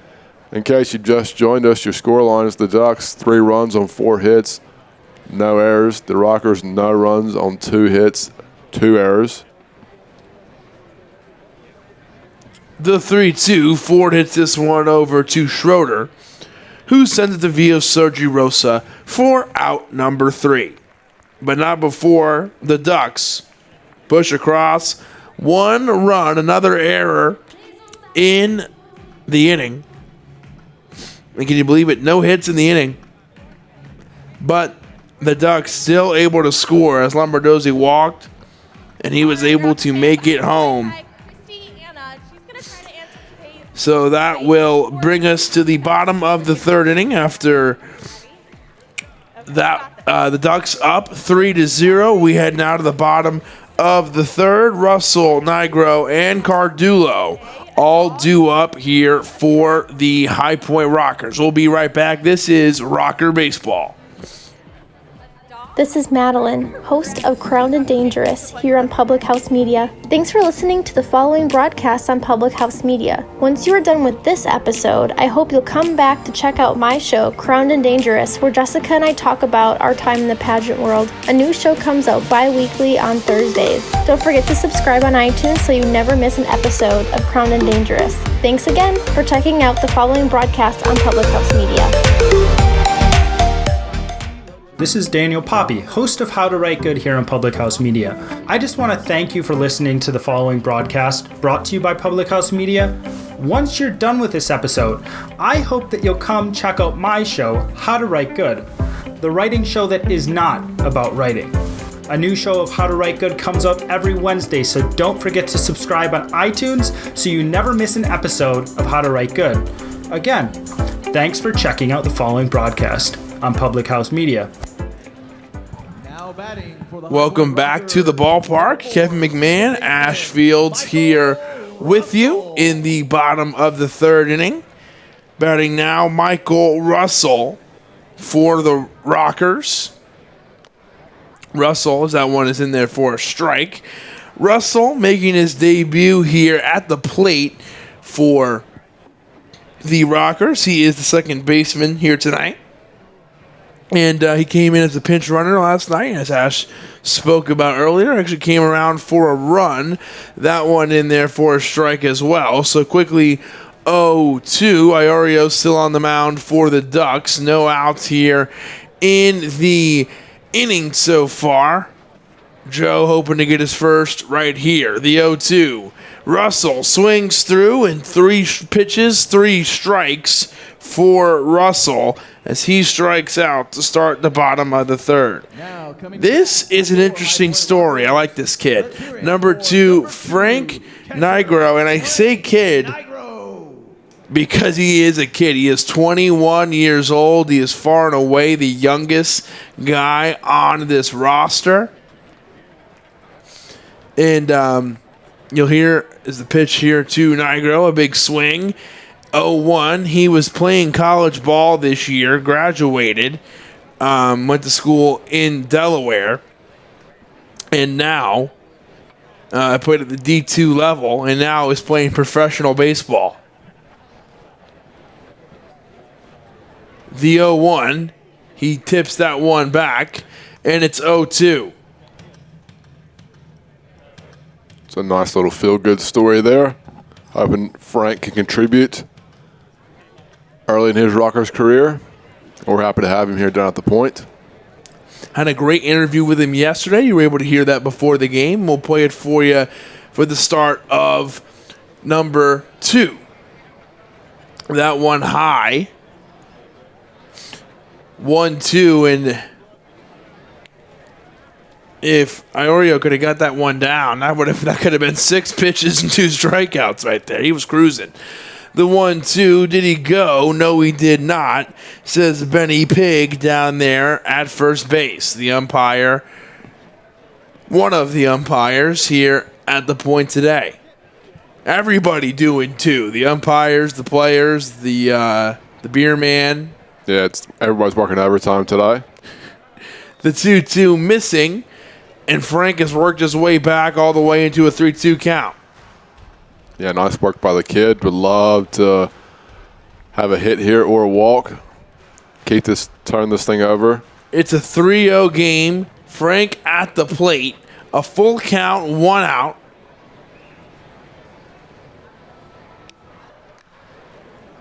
In case you just joined us, your scoreline is the Ducks, 3 runs on 4 hits, no errors. The Rockers, no runs on 2 hits, 2 errors. The 3-2, Ford hits this one over to Schroeder, who sends it to Via Sergi Rosa for out number 3. But not before the Ducks push across. 1 run, another error in the inning. And can you believe it? No hits in the inning. But the Ducks still able to score as Lombardozzi walked, and he was able to make it home. So that will bring us to the bottom of the 3rd inning after The Ducks up 3-0. We head now to the bottom of the third. Russell, Nigro, and Cardullo all due up here for the High Point Rockers. We'll be right back. This is Rocker Baseball. This is Madeline, host of Crowned and Dangerous here on Public House Media. Thanks for listening to the following broadcast on Public House Media. Once you are done with this episode, I hope you'll come back to check out my show, Crowned and Dangerous, where Jessica and I talk about our time in the pageant world. A new show comes out bi-weekly on Thursdays. Don't forget to subscribe on iTunes so you never miss an episode of Crowned and Dangerous. Thanks again for checking out the following broadcast on Public House Media. This is Daniel Poppy, host of How to Write Good here on Public House Media. I just want to thank you for listening to the following broadcast brought to you by Public House Media. Once you're done with this episode, I hope that you'll come check out my show, How to Write Good, the writing show that is not about writing. A new show of How to Write Good comes out every Wednesday, so don't forget to subscribe on iTunes so you never miss an episode of How to Write Good. Again, thanks for checking out the following broadcast on Public House Media. Welcome back to the ballpark. Kevin McMahon, Ash Fields here with you in the bottom of the third inning. Batting now, Michael Russell for the Rockers. Russell, as that one is in there for a strike. Russell making his debut here at the plate for the Rockers. He is the second baseman here tonight. And he came in as a pinch runner last night, as Ash spoke about earlier. Actually came around for a run. That one in there for a strike as well. So quickly 0-2. Iorio still on the mound for the Ducks. No outs here in the inning so far. Joe hoping to get his first right here. The 0-2. Russell swings through and 3 pitches, 3 strikes for Russell as he strikes out to start the bottom of the third. This is an interesting story. I like this kid. Number 2, Frank Nigro. And I say kid because he is a kid. He is 21 years old. He is far and away the youngest guy on this roster. And you'll hear is the pitch here to Nigro, a big swing. 0-1. He was playing college ball this year, graduated, went to school in Delaware, and now played at the D2 level, and now is playing professional baseball. The 0-1, he tips that one back, and it's 0-2. It's a nice little feel-good story there. Hoping Frank can contribute early in his Rockers career. We're happy to have him here down at the point. Had a great interview with him yesterday. You were able to hear that before the game. We'll play it for you for the start of number 2. That one high. 1-2, and if Iorio could have got that one down, that could have been 6 pitches and 2 strikeouts right there. He was cruising. The 1-2, did he go? No, he did not, says Benny Pig down there at first base. The umpire, one of the umpires here at the point today. Everybody doing 2. The umpires, the players, the beer man. Yeah, everybody's working overtime today. The 2-2 missing, and Frank has worked his way back all the way into a 3-2 count. Yeah, nice work by the kid. Would love to have a hit here or a walk. Turn this thing over. It's a 3-0 game. Frank at the plate. A full count, 1 out.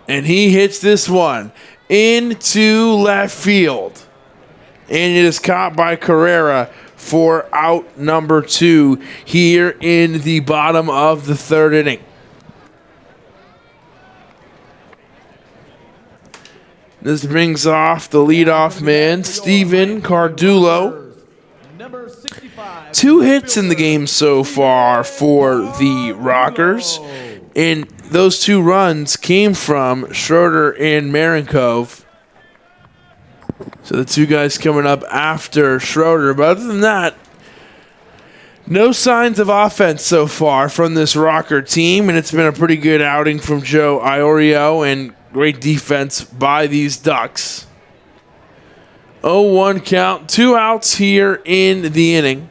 And he hits this one into left field. And it is caught by Carrera for out number 2 here in the bottom of the third inning. This brings off the leadoff man, Steven Cardullo. 2 hits in the game so far for the Rockers. And those 2 runs came from Schroeder and Marinkov. So the two guys coming up after Schroeder. But other than that, no signs of offense so far from this Rocker team, and it's been a pretty good outing from Joe Iorio and great defense by these Ducks. 0-1 count, 2 outs here in the inning.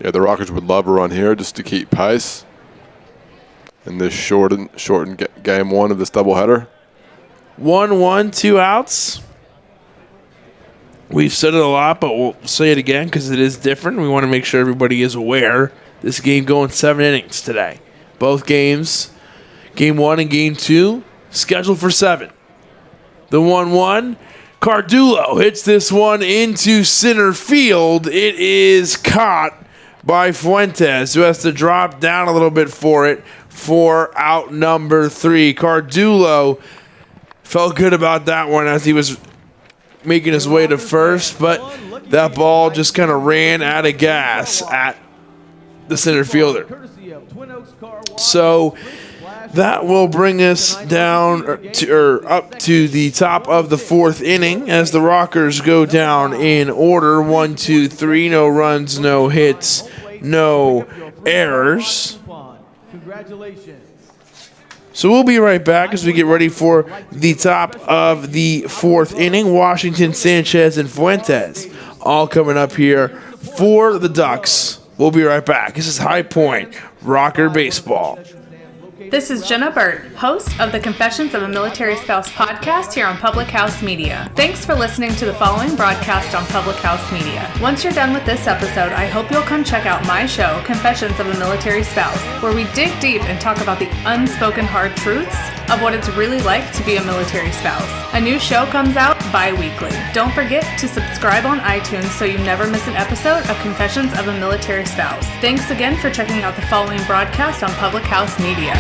Yeah, the Rockers would love a run here just to keep pace in this shortened game one of this doubleheader. 1-1, 2 outs. We've said it a lot, but we'll say it again because it is different. We want to make sure everybody is aware. This game going 7 innings today. Both games, game 1 and game 2, scheduled for 7. The 1-1, Cardullo hits this one into center field. It is caught by Fuentes, who has to drop down a little bit for it for out number 3. Cardullo felt good about that one as he was making his way to first, but that ball just kind of ran out of gas at the center fielder. So that will bring us down up to the top of the 4th inning as the Rockers go down in order. 1, 2, 3. No runs, no hits, no errors. Congratulations. So we'll be right back as we get ready for the top of the 4th inning. Washington, Sanchez, and Fuentes all coming up here for the Ducks. We'll be right back. This is High Point Rocker Baseball. This is Jenna Burt, host of the Confessions of a Military Spouse podcast here on Public House Media. Thanks for listening to the following broadcast on Public House Media. Once you're done with this episode, I hope you'll come check out my show, Confessions of a Military Spouse, where we dig deep and talk about the unspoken hard truths of what it's really like to be a military spouse. A new show comes out bi-weekly. Don't forget to subscribe on iTunes so you never miss an episode of Confessions of a Military Spouse. Thanks again for checking out the following broadcast on Public House Media.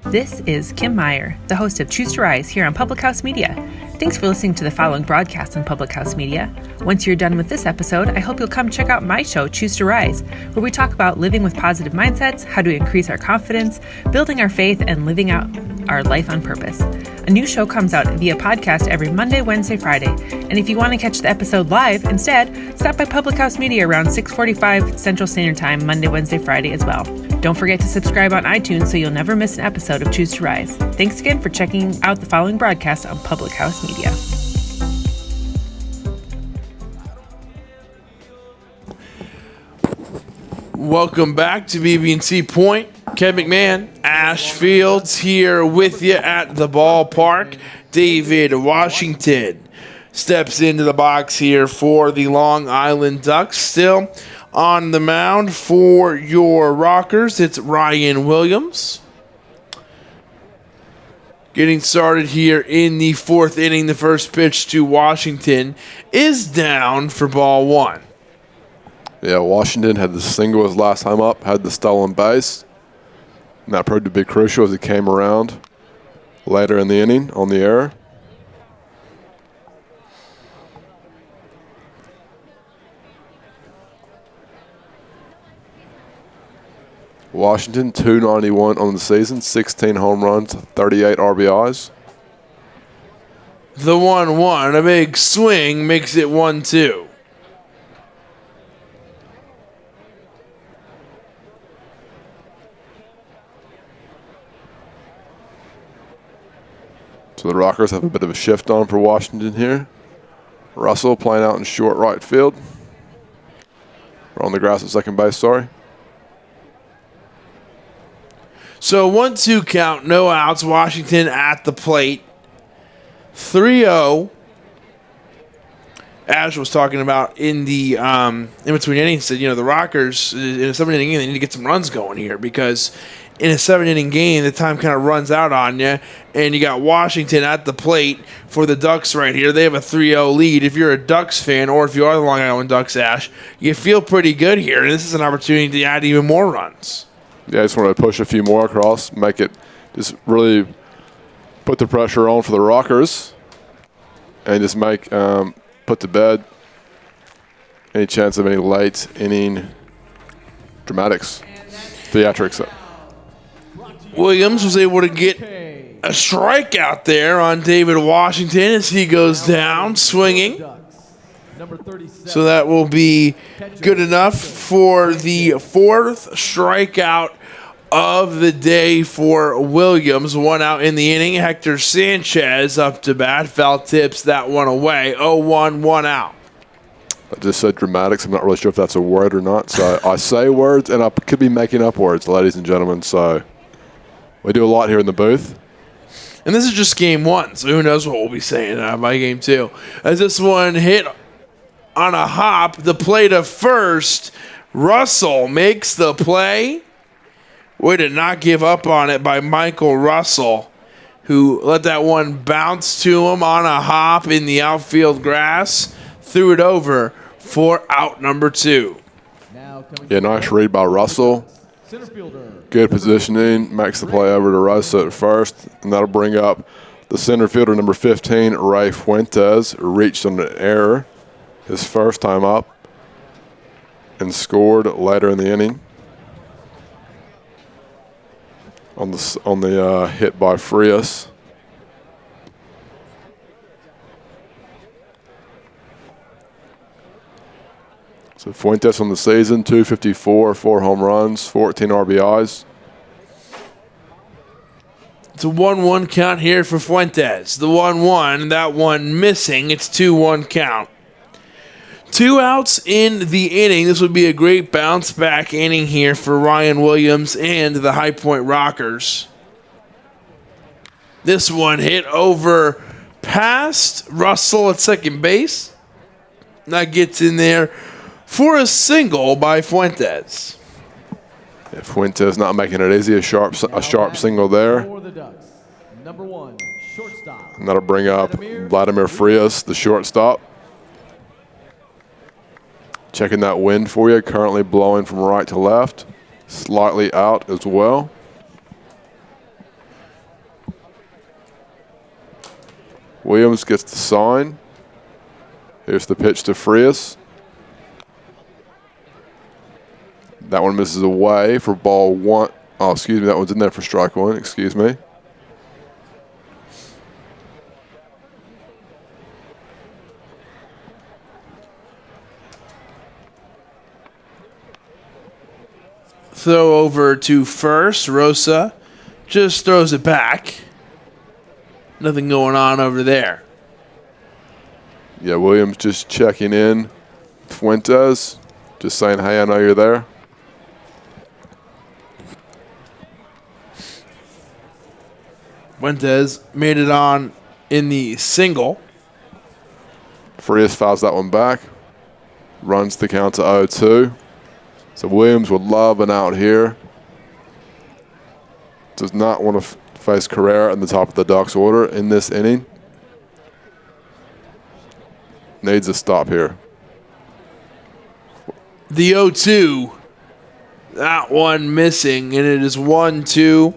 This is Kim Meyer, the host of Choose to Rise here on Public House Media. Thanks for listening to the following broadcast on Public House Media. Once you're done with this episode, I hope you'll come check out my show, Choose to Rise, where we talk about living with positive mindsets, how to increase our confidence, building our faith, and living out our life on purpose. A new show comes out via podcast every Monday, Wednesday, Friday. And if you want to catch the episode live instead, stop by Public House Media around 6:45 Central Standard Time, Monday, Wednesday, Friday as well. Don't forget to subscribe on iTunes so you'll never miss an episode of Choose to Rise. Thanks again for checking out the following broadcast on Public House Media. Welcome back to BB&C Point. Kevin McMahon, Ash Fields here with you at the ballpark. David Washington steps into the box here for the Long Island Ducks. Still on the mound for your Rockers, it's Ryan Williams. Getting started here in the 4th inning, the first pitch to Washington is down for ball 1. Yeah, Washington had the single his last time up, had the stolen base. And that proved to be crucial as he came around later in the inning on the error. Washington, 291 on the season, 16 home runs, 38 RBIs. The 1-1, a big swing makes it 1-2. So the Rockers have a bit of a shift on for Washington here. Russell playing out in short right field. Or on the grass at second base, sorry. So 1-2 count, no outs. Washington at the plate. 3-0. Ash was talking about in the in between innings, said, the Rockers in a 7-inning game, they need to get some runs going here because in a 7-inning game, the time kind of runs out on you, and you got Washington at the plate for the Ducks right here. They have a 3-0 lead. If you're a Ducks fan or if you are the Long Island Ducks, Ash, you feel pretty good here, and this is an opportunity to add even more runs. Yeah, I just want to push a few more across, make it just really put the pressure on for the Rockers, and just make put to bed any chance of any late inning theatrics. Williams was able to get a strikeout there on David Washington as he goes down swinging. So that will be good enough for the 4th strikeout of the day for Williams. 1 out in the inning. Hector Sanchez up to bat. Foul tips that one away. 0-1, 1 out. I just said dramatics. I'm not really sure if that's a word or not. So I say words, and I could be making up words, ladies and gentlemen. So we do a lot here in the booth. And this is just game 1, so who knows what we'll be saying by game 2. As this one hit on a hop, the play to first. Russell makes the play. Way to not give up on it by Michael Russell, who let that one bounce to him on a hop in the outfield grass. Threw it over for out number 2. Yeah, nice read by Russell. Good positioning. Makes the play over to Rosa at first. And that'll bring up the center fielder, number 15, Ray Fuentes. Reached on an error his first time up and scored later in the inning on the hit by Frias. So Fuentes on the season, 254, 4 home runs, 14 RBIs. It's a 1-1 count here for Fuentes. The 1-1, that one missing. It's 2-1 count. 2 outs in the inning. This would be a great bounce back inning here for Ryan Williams and the High Point Rockers. This one hit over past Russell at second base. That gets in there for a single by Fuentes. Yeah, Fuentes not making it easy. A sharp single there. Number 1, shortstop. And that'll bring up Vladimir Frias, the shortstop. Checking that wind for you. Currently blowing from right to left. Slightly out as well. Williams gets the sign. Here's the pitch to Frias. That one misses away for ball 1. Oh, excuse me. That one's in there for strike 1. Excuse me. Throw over to first. Rosa just throws it back. Nothing going on over there. Yeah, Williams just checking in. Fuentes just saying, hey, I know you're there. Fuentes made it on in the single. Frias fouls that one back. Runs the count to 0-2. So Williams would love an out here. Does not want to face Carrera in the top of the Ducks order in this inning. Needs a stop here. The 0-2. That one missing, and it is 1-2.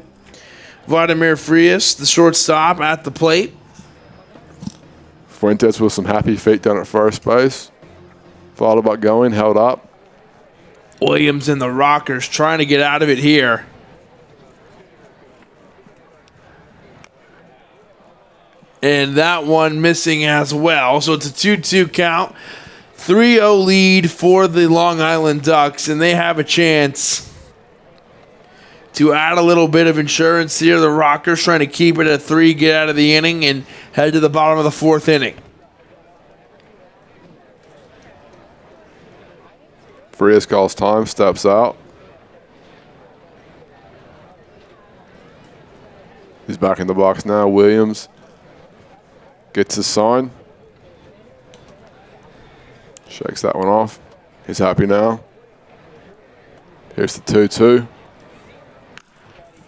Vladimir Frias, the shortstop, at the plate. Fuentes with some happy feet down at first base. Thought about going, held up. Williams and the Rockers trying to get out of it here. And that one missing as well. So it's a 2-2 count. 3-0 lead for the Long Island Ducks, and they have a chance to add a little bit of insurance here. The Rockers trying to keep it at 3, get out of the inning, and head to the bottom of the 4th inning. Frias calls time, steps out. He's back in the box now. Williams gets his sign. Shakes that one off. He's happy now. Here's the 2-2.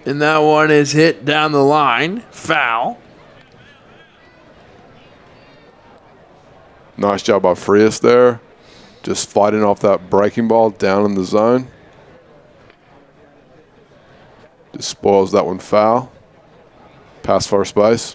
And that one is hit down the line. Foul. Nice job by Frias there. Just fighting off that breaking ball down in the zone. Just spoils that one foul. Past first base.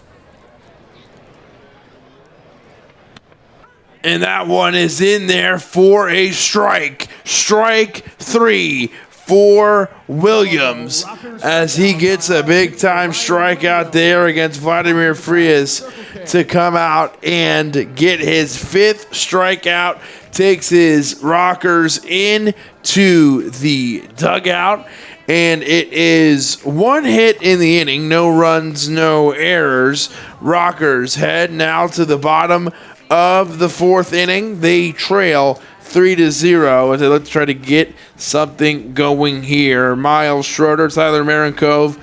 And that one is in there for a strike. Strike 3 for Williams as he gets a big-time strikeout there against Vladimir Frias to come out and get his 5th strikeout, takes his Rockers into the dugout, and it is 1 hit in the inning, no runs, no errors. Rockers head now to the bottom of the 4th inning. They trail 3-0 as they look to try to get something going here. Miles Schroeder, Tyler Marinkov,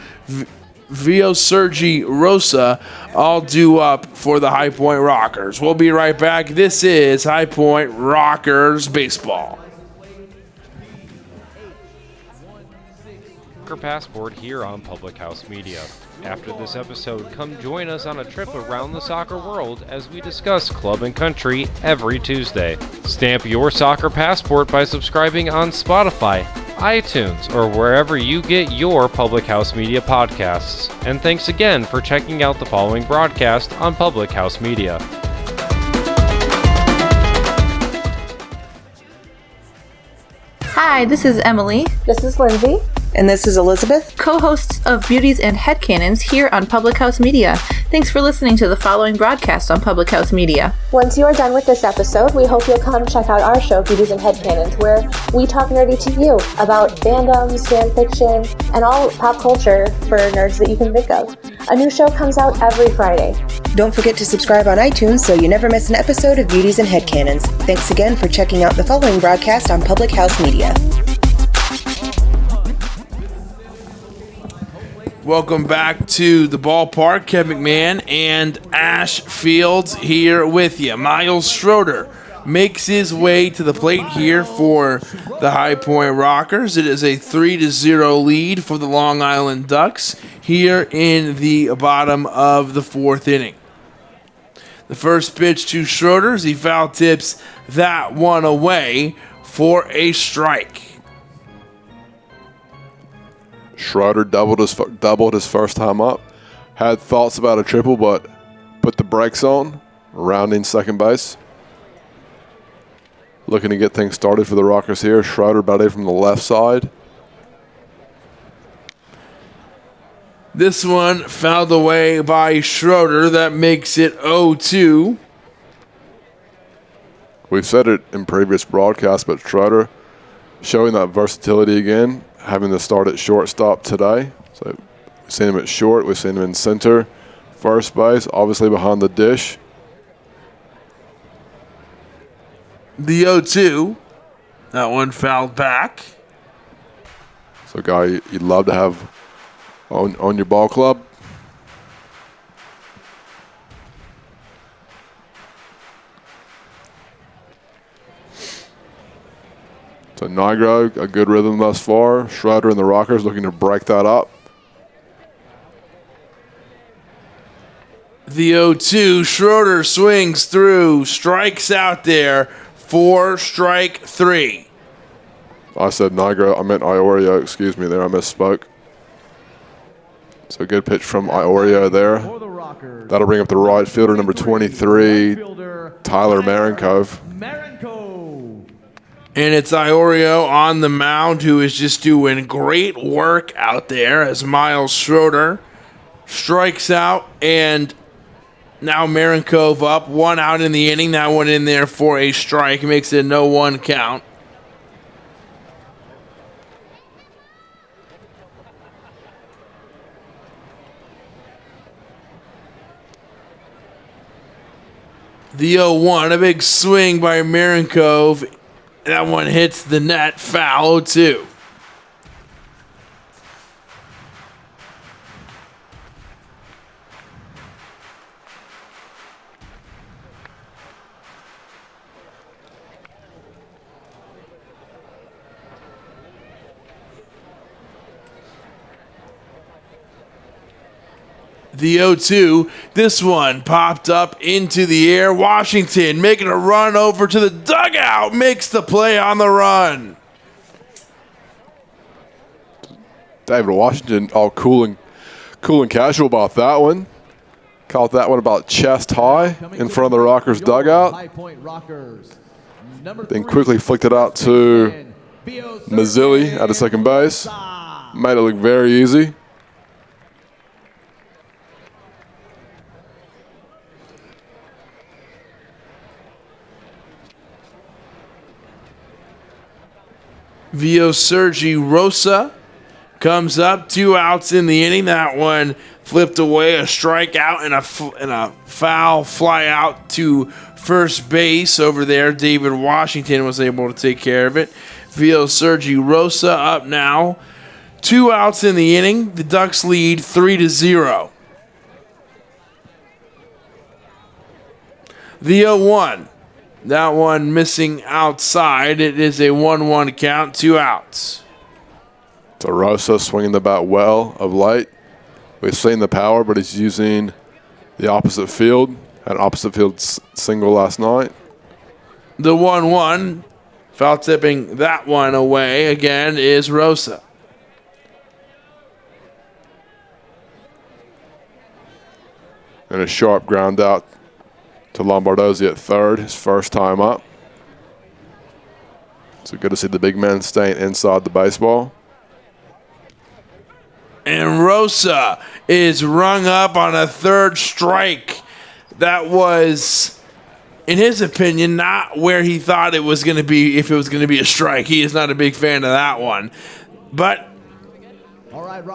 Vio Sergi Rosa all due up for the High Point Rockers. We'll be right back. This is High Point Rockers Baseball. Passport here on Public House Media. After this episode, come join us on a trip around the soccer world as we discuss club and country every Tuesday. Stamp your soccer passport by subscribing on Spotify, iTunes, or wherever you get your Public House Media podcasts. And thanks again for checking out the following broadcast on Public House Media. Hi, this is Emily. This is Lindsay. And this is Elizabeth, co-hosts of Beauties and Headcanons here on Public House Media. Thanks for listening to the following broadcast on Public House Media. Once you are done with this episode, we hope you'll come check out our show, Beauties and Headcanons, where we talk nerdy to you about fandoms, fan fiction, and all pop culture for nerds that you can think of. A new show comes out every Friday. Don't forget to subscribe on iTunes so you never miss an episode of Beauties and Headcanons. Thanks again for checking out the following broadcast on Public House Media. Welcome back to the ballpark. Kevin McMahon and Ash Fields here with you. Miles Schroeder makes his way to the plate here for the High Point Rockers. It is a 3-0 lead for the Long Island Ducks here in the bottom of the 4th inning. The first pitch to Schroeder as he foul tips that one away for a strike. Schroeder doubled his first time up. Had thoughts about a triple, but put the brakes on, rounding second base. Looking to get things started for the Rockers here. Schroeder batting from the left side. This one fouled away by Schroeder. That makes it 0-2. We've said it in previous broadcasts, but Schroeder showing that versatility again, having to start at shortstop today. So we've seen him at short, we've seen him in center, first base, obviously behind the dish. The 0-2. That one fouled back. So a guy you'd love to have on your ball club. So Nigro, a good rhythm thus far. Schroeder and the Rockers looking to break that up. The 0-2. Schroeder swings through, strikes out there for strike 3. I said Nigro, I meant Iorio, excuse me there, I misspoke. So good pitch from Iorio there. That'll bring up the right fielder, number 23, Tyler Marinkov. And it's Iorio on the mound who is just doing great work out there as Miles Schroeder strikes out, and now Marinkov up, 1 out in the inning. That one in there for a strike. Makes it a 0-1 count. The 0-1, a big swing by Marinkov. That one hits the net, foul 0-2. The 0-2, this one popped up into the air. Washington making a run over to the dugout, makes the play on the run. David Washington all cool and casual about that one. Caught that one about chest high in front of the Rockers dugout. Then quickly flicked it out to Mazzilli at a second base. Made it look very easy. Vio Sergi Rosa comes up, 2 outs in the inning. That one flipped away, a strikeout and a foul fly out to first base over there. David Washington was able to take care of it. Vio Sergi Rosa up now, 2 outs in the inning. The Ducks lead 3-0. The 0-1. That one missing outside. It is a 1-1 count, 2 outs. So Rosa swinging the bat well of late. We've seen the power, but he's using the opposite field. Had an opposite field single last night. The 1-1, foul tipping that one away again is Rosa. And a sharp ground out to Lombardozzi at third, his first time up. So good to see the big man staying inside the baseball. And Rosa is rung up on a third strike. That was, in his opinion, not where he thought it was going to be if it was going to be a strike. He is not a big fan of that one. But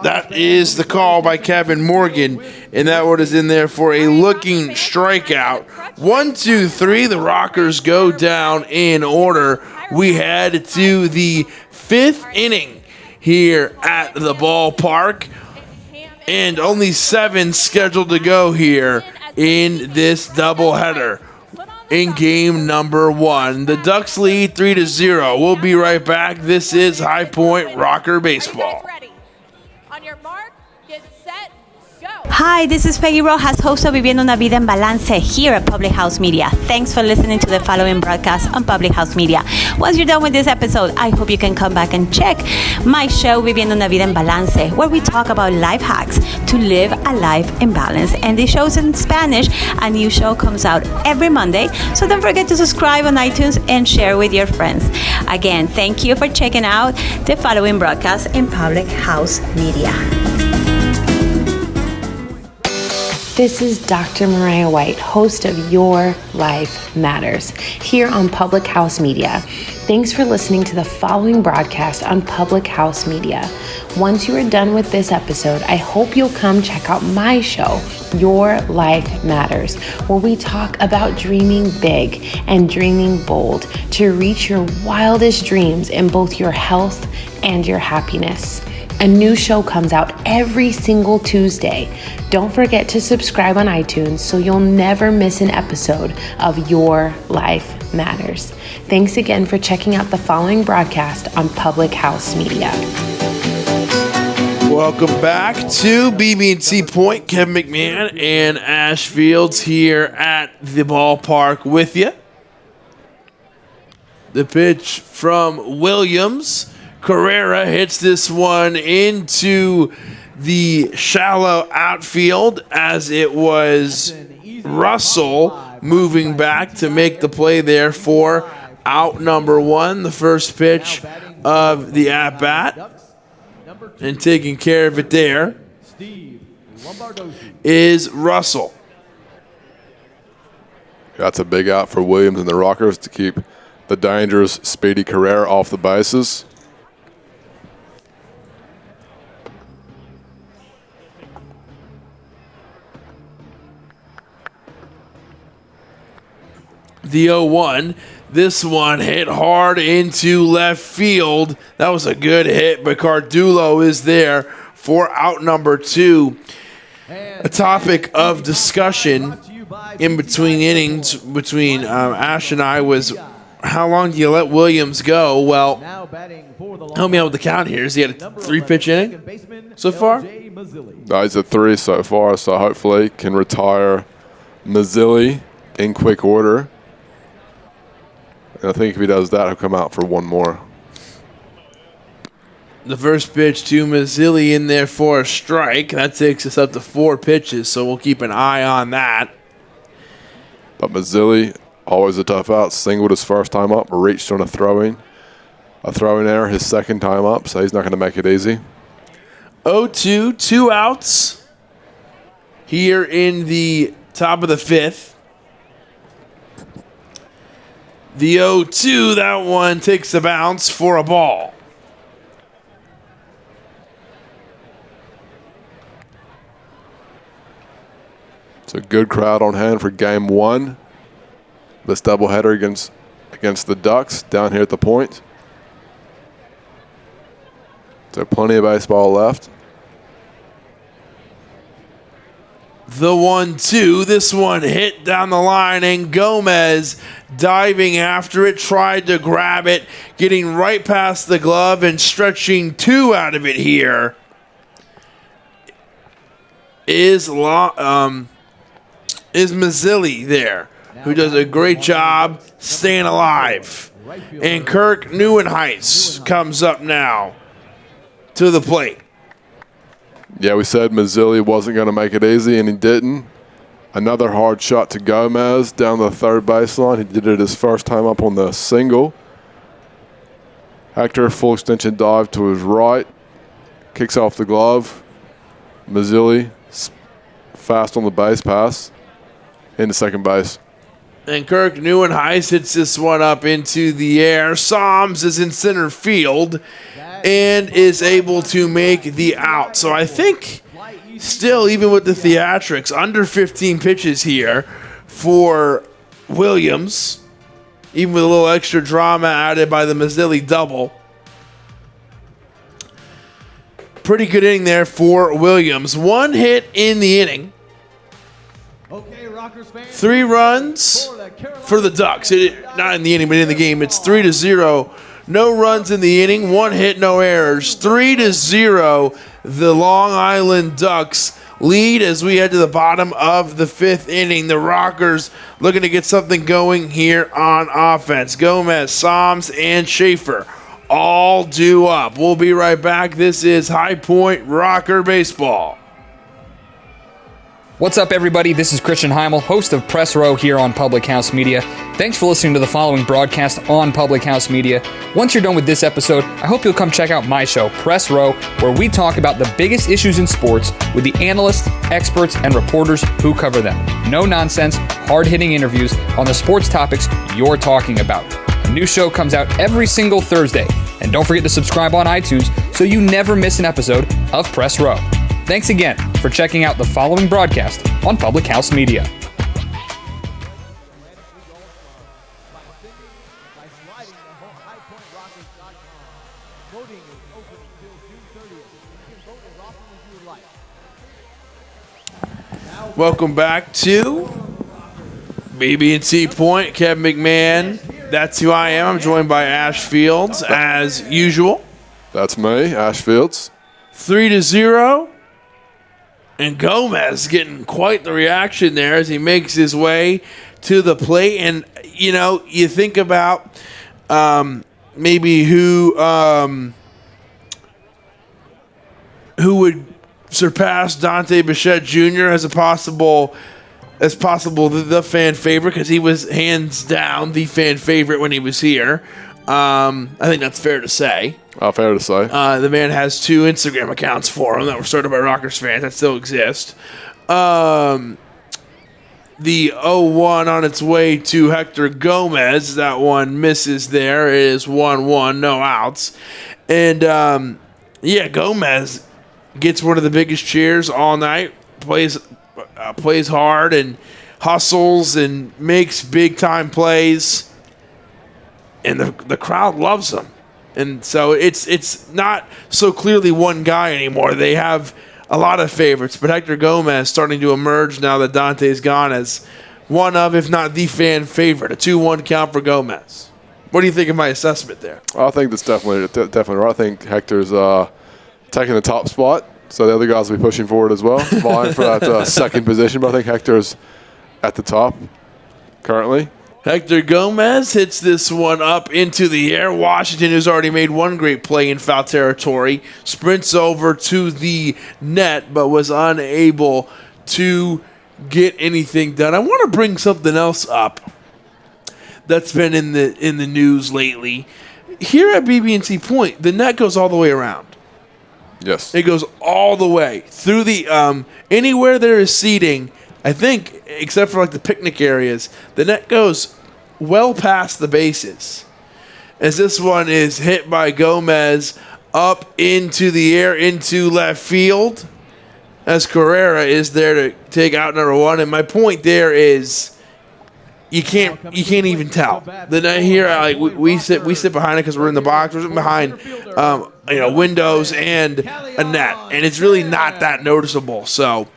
that is the call by Kevin Morgan, and that one is in there for a looking strikeout. 1, 2, 3, the Rockers go down in order. We head to the 5th inning here at the ballpark, and only 7 scheduled to go here in this doubleheader in game number 1. The Ducks lead 3-0. We'll be right back. This is High Point Rocker Baseball. Hi, this is Peggy Rojas, host of Viviendo una Vida en Balance here at Public House Media. Thanks for listening to the following broadcast on Public House Media. Once you're done with this episode, I hope you can come back and check my show, Viviendo una Vida en Balance, where we talk about life hacks to live a life in balance. And the show's in Spanish. A new show comes out every Monday, so don't forget to subscribe on iTunes and share with your friends. Again, thank you for checking out the following broadcast in Public House Media. This is Dr. Mariah White, host of Your Life Matters, here on Public House Media. Thanks for listening to the following broadcast on Public House Media. Once you are done with this episode, I hope you'll come check out my show, Your Life Matters, where we talk about dreaming big and dreaming bold to reach your wildest dreams in both your health and your happiness. A new show comes out every single Tuesday. Don't forget to subscribe on iTunes so you'll never miss an episode of Your Life Matters. Thanks again for checking out the following broadcast on Public House Media. Welcome back to BB&C Point. Kevin McMahon and Ash Fields here at the ballpark with you. The pitch from Williams. Carrera hits this one into the shallow outfield as it was Russell moving back to make the play there for out number 1, the first pitch of the at-bat. And taking care of it there is Russell. That's a big out for Williams and the Rockers to keep the dangerous Speedy Carrera off the bases. The 0-1. This one hit hard into left field. That was a good hit, but Cardulo is there for out number 2. A topic of discussion in between innings between Ash and I was, how long do you let Williams go? Well, help me out with the count here. Has he had a 3-pitch inning so far? He's at 3 so far, so hopefully can retire Mazzilli in quick order. And I think if he does that, he'll come out for one more. The first pitch to Mazzilli in there for a strike. That takes us up to 4 pitches, so we'll keep an eye on that. But Mazzilli, always a tough out. Singled his first time up, reached on a throw-in. a throwing error his second time up, so he's not going to make it easy. 0-2, 2 outs here in the top of the fifth. The 0-2, that one takes a bounce for a ball. It's a good crowd on hand for game one. This doubleheader against the Ducks down here at the point. So plenty of baseball left. The 1-2, this one hit down the line, and Gomez diving after it, tried to grab it, getting right past the glove and stretching 2 out of it here is Mazzilli there, who does a great job staying alive. And Kirk Neuenhuis comes up now to the plate. Yeah, we said Mazzilli wasn't going to make it easy, and he didn't. Another hard shot to Gomez down the third baseline. He did it his first time up on the single. Hector, full extension dive to his right. Kicks off the glove. Mazzilli fast on the base pass into second base. And Kirk Neuenhuis hits this one up into the air. Psalms is in center field and is able to make the out. So I think still, even with the theatrics, under 15 pitches here for Williams, even with a little extra drama added by the Mazzilli double. Pretty good inning there for Williams. 1 hit in the inning. 3 runs for the Ducks. Not in the inning, but in the game. It's 3-0. No runs in the inning. 1 hit, no errors. 3-0. The Long Island Ducks lead as we head to the bottom of the 5th inning. The Rockers looking to get something going here on offense. Gomez, Psalms, and Schaefer all due up. We'll be right back. This is High Point Rocker Baseball. What's up, everybody? This is Christian Heimel, host of Press Row here on Public House Media. Thanks for listening to the following broadcast on Public House Media. Once you're done with this episode, I hope you'll come check out my show, Press Row, where we talk about the biggest issues in sports with the analysts, experts, and reporters who cover them. No nonsense, hard-hitting interviews on the sports topics you're talking about. A new show comes out every single Thursday. And don't forget to subscribe on iTunes so you never miss an episode of Press Row. Thanks again for checking out the following broadcast on Public House Media. Welcome back to BB&C Point. Kevin McMahon, that's who I am. I'm joined by Ash Fields as usual. That's me, Ash Fields. 3-0. And Gomez getting quite the reaction there as he makes his way to the plate. And, you know, you think about maybe who would surpass Dante Bichette Jr. as possible the fan favorite, because he was hands down the fan favorite when he was here. I think that's fair to say. Fair to say. The man has 2 Instagram accounts for him that were started by Rockers fans that still exist. The 0-1 on its way to Hector Gomez. That one misses there. It is 1-1, no outs. And, Gomez gets one of the biggest cheers all night. Plays hard and hustles and makes big-time plays. And the crowd loves him. And so it's not so clearly one guy anymore. They have a lot of favorites, but Hector Gomez starting to emerge now that Dante's gone as one of, if not the fan favorite. A 2-1 count for Gomez. What do you think of my assessment there? I think that's definitely right. I think Hector's taking the top spot, so the other guys will be pushing forward as well, vying for that second position. But I think Hector's at the top currently. Hector Gomez hits this one up into the air. Washington, who's already made one great play in foul territory, sprints over to the net, but was unable to get anything done. I want to bring something else up that's been in the news lately. here at BB&T Point, the net goes all the way around. Yes. It goes all the way through the anywhere there is seating. I think, except for like the picnic areas, the net goes well past the bases. As this one is hit by Gomez up into the air into left field, as Carrera is there to take out number one. And my point there is, you can't even tell. The net here, like we sit behind it because we're in the box. We're sitting behind, windows and a net, and it's really not that noticeable. So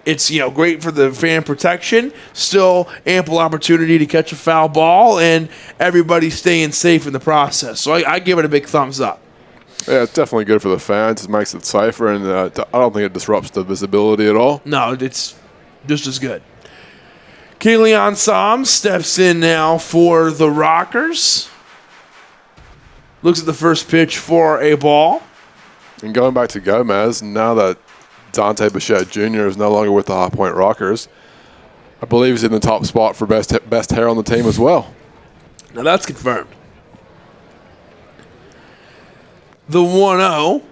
it's great for the fan protection. Still ample opportunity to catch a foul ball, and everybody staying safe in the process. So I give it a big thumbs up. Yeah, it's definitely good for the fans. It makes it safer, and I don't think it disrupts the visibility at all. No, it's just as good. Kilian Psalms steps in now for the Rockers. Looks at the first pitch for a ball. And going back to Gomez, now that Dante Bichette Jr. is no longer with the High Point Rockers, I believe he's in the top spot for best hair on the team as well. Now that's confirmed. The 1-0.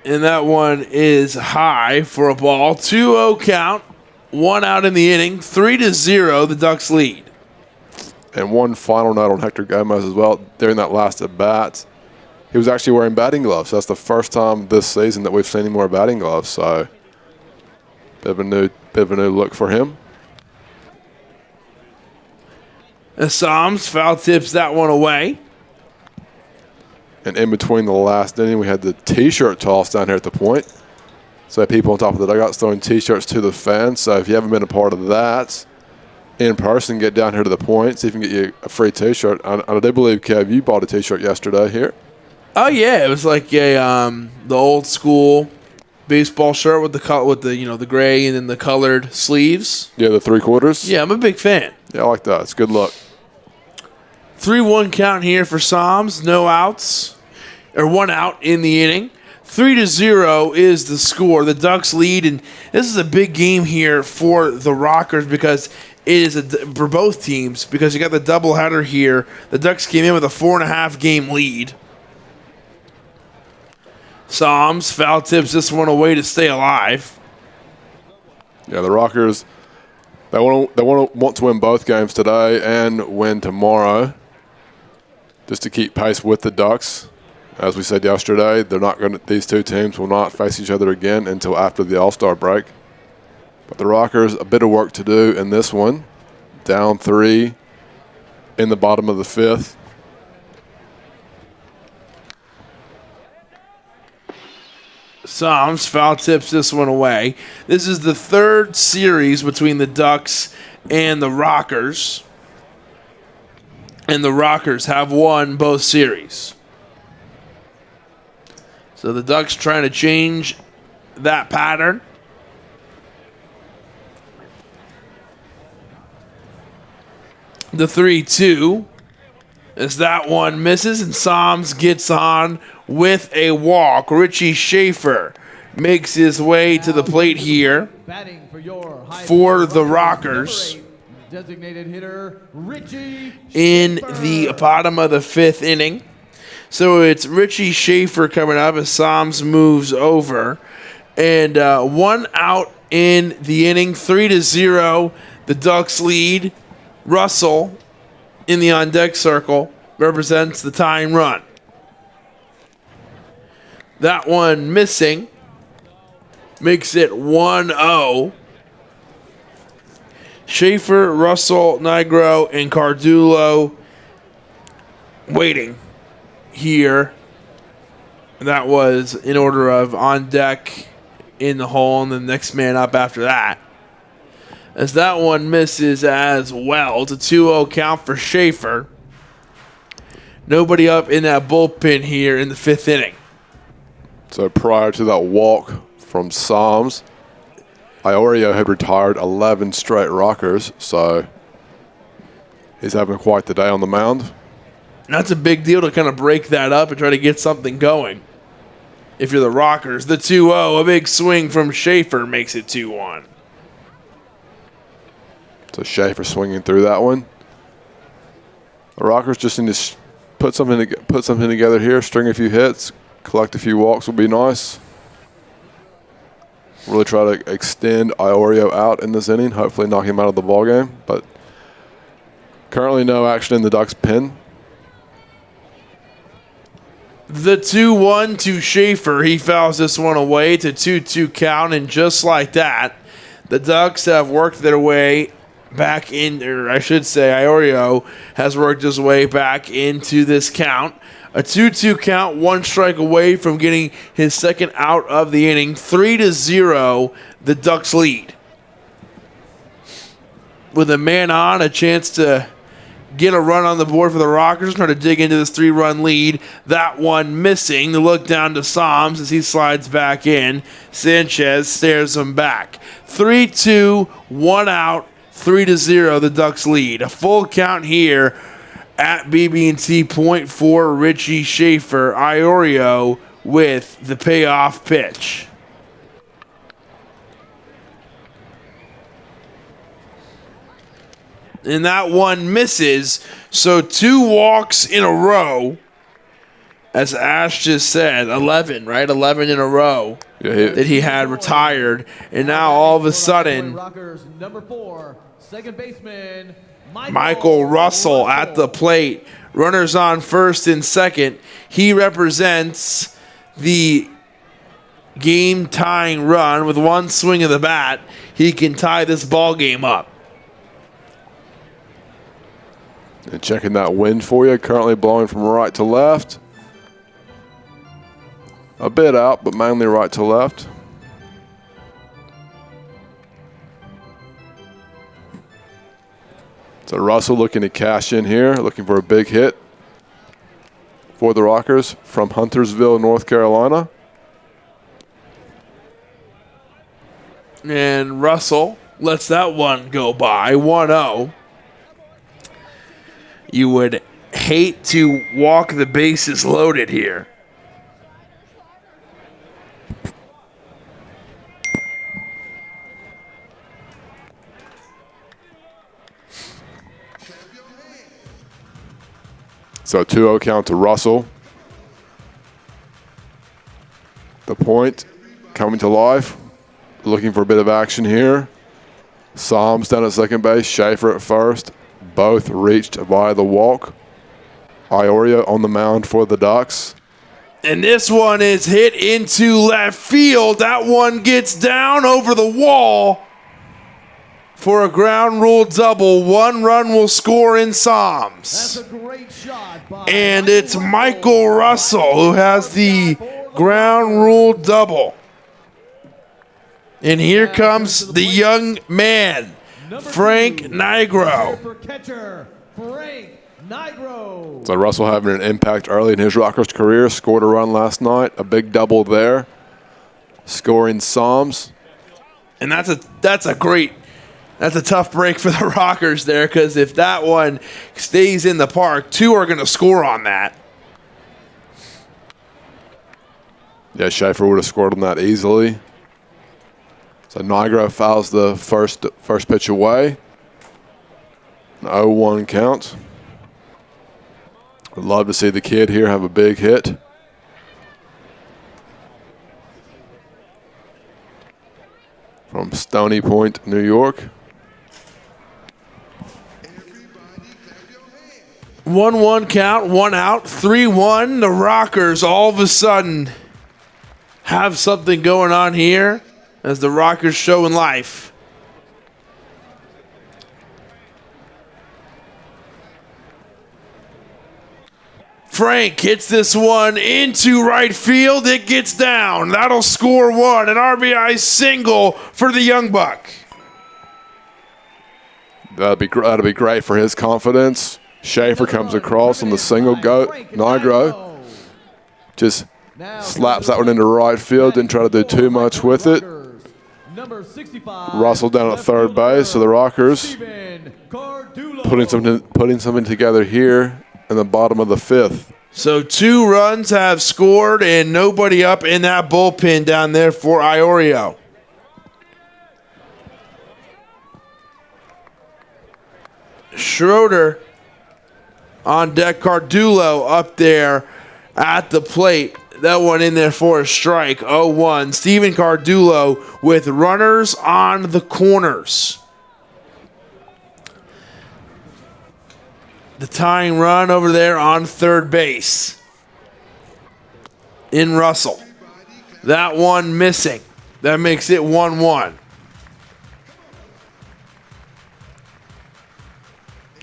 And that one is high for a ball. 2-0 count. One out in the inning. 3-0, the Ducks lead. And one final note on Hector Gomez as well. During that last at-bat, he was actually wearing batting gloves. That's the first time this season that we've seen him wear batting gloves. So, bit of a new look for him. And Psalms foul tips that one away. And in between the last inning, we had the T-shirt toss down here at the point. So people on top of the dugouts throwing T-shirts to the fans. So if you haven't been a part of that in person, get down here to the point. See if you can get you a free T-shirt. I do believe, Kev, you bought a T-shirt yesterday here. Oh yeah, it was like the old school baseball shirt with the gray and then the colored sleeves. Yeah, the 3/4. Yeah, I'm a big fan. Yeah, I like that. It's good luck. 3-1 count here for Psalms. No outs, or one out in the inning. 3-0 is the score. The Ducks lead, and this is a big game here for the Rockers because it is for both teams, because you got the doubleheader here. The Ducks came in with a 4.5 game lead. Psalms foul tips this one away to stay alive. Yeah, the Rockers, they want to win both games today and win tomorrow, just to keep pace with the Ducks. As we said yesterday, these two teams will not face each other again until after the All-Star break. But the Rockers, a bit of work to do in this one. Down 3 in the bottom of the 5th. Psalms foul tips this one away. This is the third series between the Ducks and the Rockers. And the Rockers have won both series. So the Ducks trying to change that pattern. The 3-2 as that one misses, and Psalms gets on with a walk. Richie Schaefer makes his way to the plate here for the Rockers. Designated hitter Richie in the bottom of the 5th inning. So it's Richie Schaefer coming up as Psalms moves over. And one out in the inning, 3-0. The Ducks lead. Russell in the on-deck circle represents the tying run. That one missing makes it 1-0. Schaefer, Russell, Nigro, and Cardullo waiting here. That was in order of on deck, in the hole, and the next man up after that. As that one misses as well. It's a 2-0 count for Schaefer. Nobody up in that bullpen here in the 5th inning. So prior to that walk from Psalms, Iorio had retired 11 straight Rockers, so he's having quite the day on the mound. And that's a big deal to kind of break that up and try to get something going. If you're the Rockers, the 2-0, a big swing from Schaefer makes it 2-1. So Schaefer swinging through that one. The Rockers just need to put something together here, string a few hits, collect a few walks will be nice. Really try to extend Iorio out in this inning, hopefully knock him out of the ballgame. But currently no action in the Ducks pen. The 2-1 to Schaefer. He fouls this one away to 2-2 count, and just like that, the Ducks have worked their way back in, or I should say Iorio has worked his way back into this count. A 2-2 count, one strike away from getting his second out of the inning. 3-0, the Ducks lead. With a man on, a chance to get a run on the board for the Rockers, trying to dig into this 3-run lead. That one missing. The look down to Psalms as he slides back in. Sanchez stares him back. 3-2, one out, 3-0, the Ducks lead. A full count here at BB&T Point for Richie Schaefer. Iorio with the payoff pitch. And that one misses. So 2 walks in a row. As Ash just said, 11, right? 11 in a row that he had retired. And now all of a sudden, Rockers number 4, second baseman Michael Russell at the plate. Runners on first and second. He represents the game-tying run. With one swing of the bat, he can tie this ball game up. And checking that wind for you, currently blowing from right to left. A bit out, but mainly right to left. So Russell looking to cash in here, looking for a big hit for the Rockers from Huntersville, North Carolina. And Russell lets that one go by, 1-0. You would hate to walk the bases loaded here. So 2-0 count to Russell. The point coming to life. Looking for a bit of action here. Psalms down at second base, Schaefer at first. Both reached by the walk. Iorio on the mound for the Ducks. And this one is hit into left field. That one gets down over the wall for a ground rule double. 1 run will score in Psalms. That's a great shot by And it's Michael Russell who has the ground rule double. And here comes the young man, Frank Nigro. for catcher Frank Nigro. So Russell having an impact early in his Rockers career. Scored a run last night. A big double there. Scoring Psalms. And that's a tough break for the Rockers there, because if that one stays in the park, 2 are going to score on that. Yeah, Schaefer would have scored on that easily. So Nigro fouls the first pitch away. An 0-1 count. Would love to see the kid here have a big hit. From Stony Point, New York. 1-1 count, 1 out, 3-1. The Rockers all of a sudden have something going on here as the Rockers showing life. Frank hits this one into right field. It gets down. That'll score 1. An RBI single for the Young Buck. That'd be great for his confidence. Schaefer comes across on the single go. Nigro just slaps that one into right field. Didn't try to do too much with it. Russell down at third base. So the Rockers putting something together here in the bottom of the 5th. So 2 runs have scored and nobody up in that bullpen down there for Iorio. Schroeder on deck. Cardullo up there at the plate. That one in there for a strike. 0-1. Steven Cardullo with runners on the corners. The tying run over there on third base in Russell. That one missing. That makes it 1-1.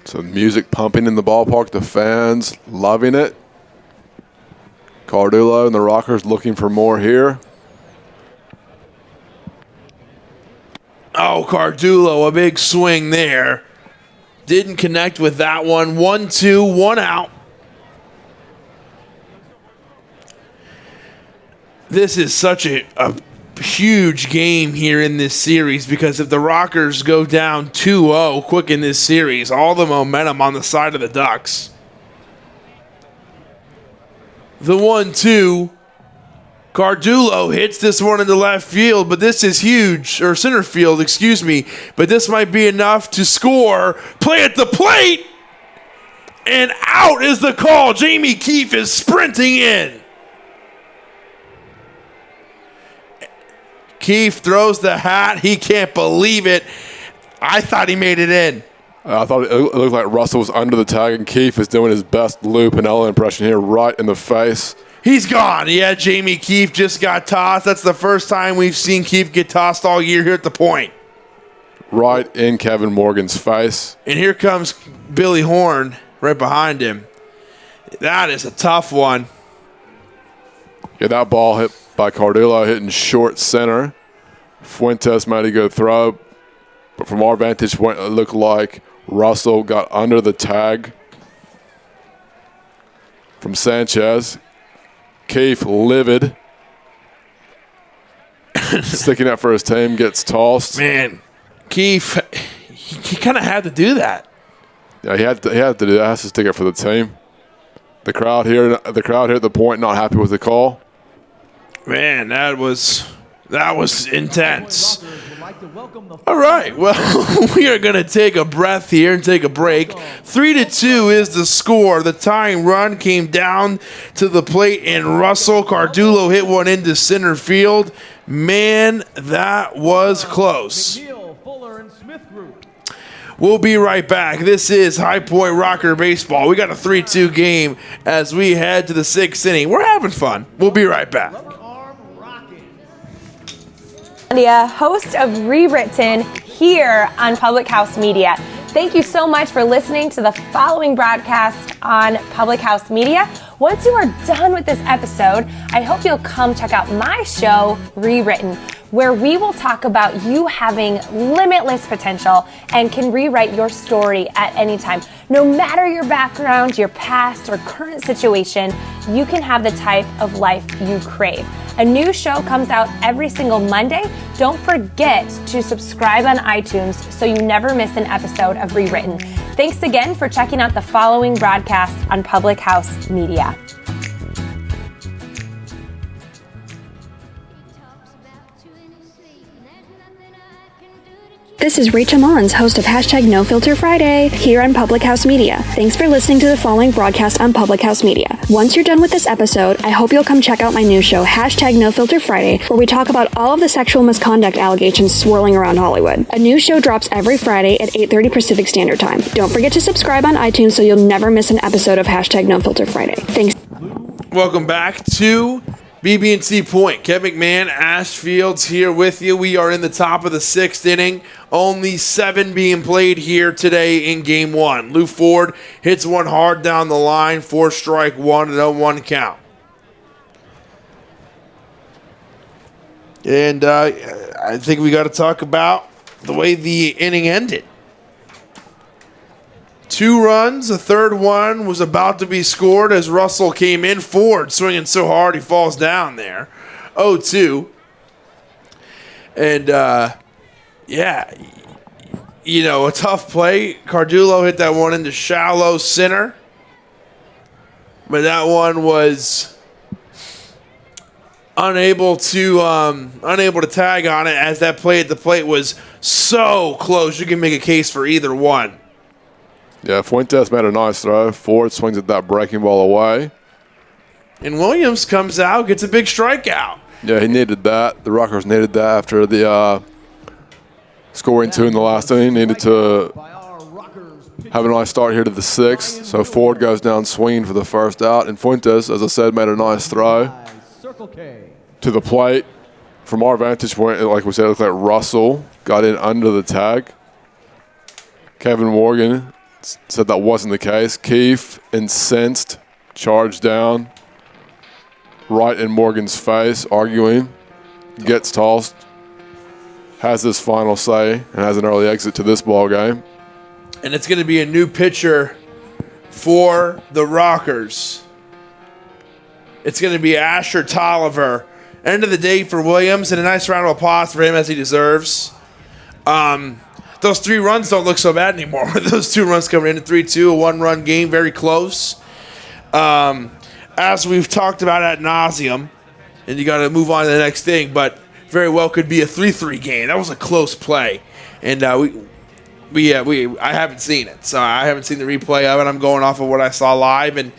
So music pumping in the ballpark. The fans loving it. Cardullo and the Rockers looking for more here. Oh, Cardullo, a big swing there. Didn't connect with that one. 1-2, 1 out. This is such a huge game here in this series because if the Rockers go down 2-0 quick in this series, all the momentum on the side of the Ducks. The 1-2. Cardullo hits this one into left field, but this is huge, or center field, excuse me. But this might be enough to score. Play at the plate, and out is the call. Jamie Keefe is sprinting in. Keefe throws the hat. He can't believe it. I thought he made it in. I thought it looked like Russell was under the tag, and Keefe is doing his best Lou Piniella impression here, right in the face. He's gone. Yeah, Jamie Keefe just got tossed. That's the first time we've seen Keefe get tossed all year here at the point. Right in Kevin Morgan's face. And here comes Billy Horn right behind him. That is a tough one. Yeah, that ball hit by Cardullo, hitting short center. Fuentes might go throw, but from our vantage point, it looked like Russell got under the tag from Sanchez. Keefe livid. Sticking up for his team, gets tossed. Man, Keefe, he kind of had to do that. Yeah, he had to do that. He has to stick up for the team. The crowd here at the point not happy with the call. Man, that was intense. All right, well, we are going to take a breath here and take a break. 3-2 is the score. The tying run came down to the plate, and Russell Cardullo hit one into center field. Man, that was close. We'll be right back. This is High Point Rocker Baseball. We got a 3-2 game as we head to the 6th inning. We're having fun. We'll be right back. Host of Rewritten here on Public House Media. Thank you so much for listening to the following broadcast on Public House Media. Once you are done with this episode, I hope you'll come check out my show, Rewritten, where we will talk about you having limitless potential and can rewrite your story at any time. No matter your background, your past, or current situation, you can have the type of life you crave. A new show comes out every single Monday. Don't forget to subscribe on iTunes so you never miss an episode of Rewritten. Thanks again for checking out the following broadcast on Public House Media. This is Rachel Mullins, host of Hashtag No Filter Friday, here on Public House Media. Thanks for listening to the following broadcast on Public House Media. Once you're done with this episode, I hope you'll come check out my new show, Hashtag No Filter Friday, where we talk about all of the sexual misconduct allegations swirling around Hollywood. A new show drops every Friday at 8:30 Pacific Standard Time. Don't forget to subscribe on iTunes so you'll never miss an episode of Hashtag No Filter Friday. Thanks. Welcome back to BB&C Point. Kevin McMahon, Ash Fields here with you. We are in the top of the 6th inning. Only 7 being played here today in Game 1. Lou Ford hits one hard down the line for strike 1 and 0-1 count. And I think we got to talk about the way the inning ended. 2 runs, a third one was about to be scored as Russell came in. Ford swinging so hard he falls down there. 0-2. And, yeah, you know, a tough play. Cardullo hit that one into shallow center. But that one was unable to tag on it as that play at the plate was so close. You can make a case for either one. Yeah, Fuentes made a nice throw. Ford swings at that breaking ball away. And Williams comes out, gets a big strikeout. Yeah, he needed that. The Rockers needed that after the scoring 2 in the last inning. Needed to have a nice start here to the 6th. So Ford goes down swinging for the first out. And Fuentes, as I said, made a nice throw to the plate. From our vantage point, like we said, it looked like Russell got in under the tag. Kevin Morgan said that wasn't the case. Keefe, incensed, charged down right in Morgan's face, arguing, gets tossed, has his final say, and has an early exit to this ball game. And it's going to be a new pitcher for the Rockers. It's going to be Asher Tolliver. End of the day for Williams, and a nice round of applause for him as he deserves. Those 3 runs don't look so bad anymore. Those 2 runs coming in at 3-2, a 1-run game, very close. As we've talked about ad nauseum, and you got to move on to the next thing, but very well could be a 3-3 game. That was a close play, and I haven't seen it, so I haven't seen the replay of it. I'm going off of what I saw live, and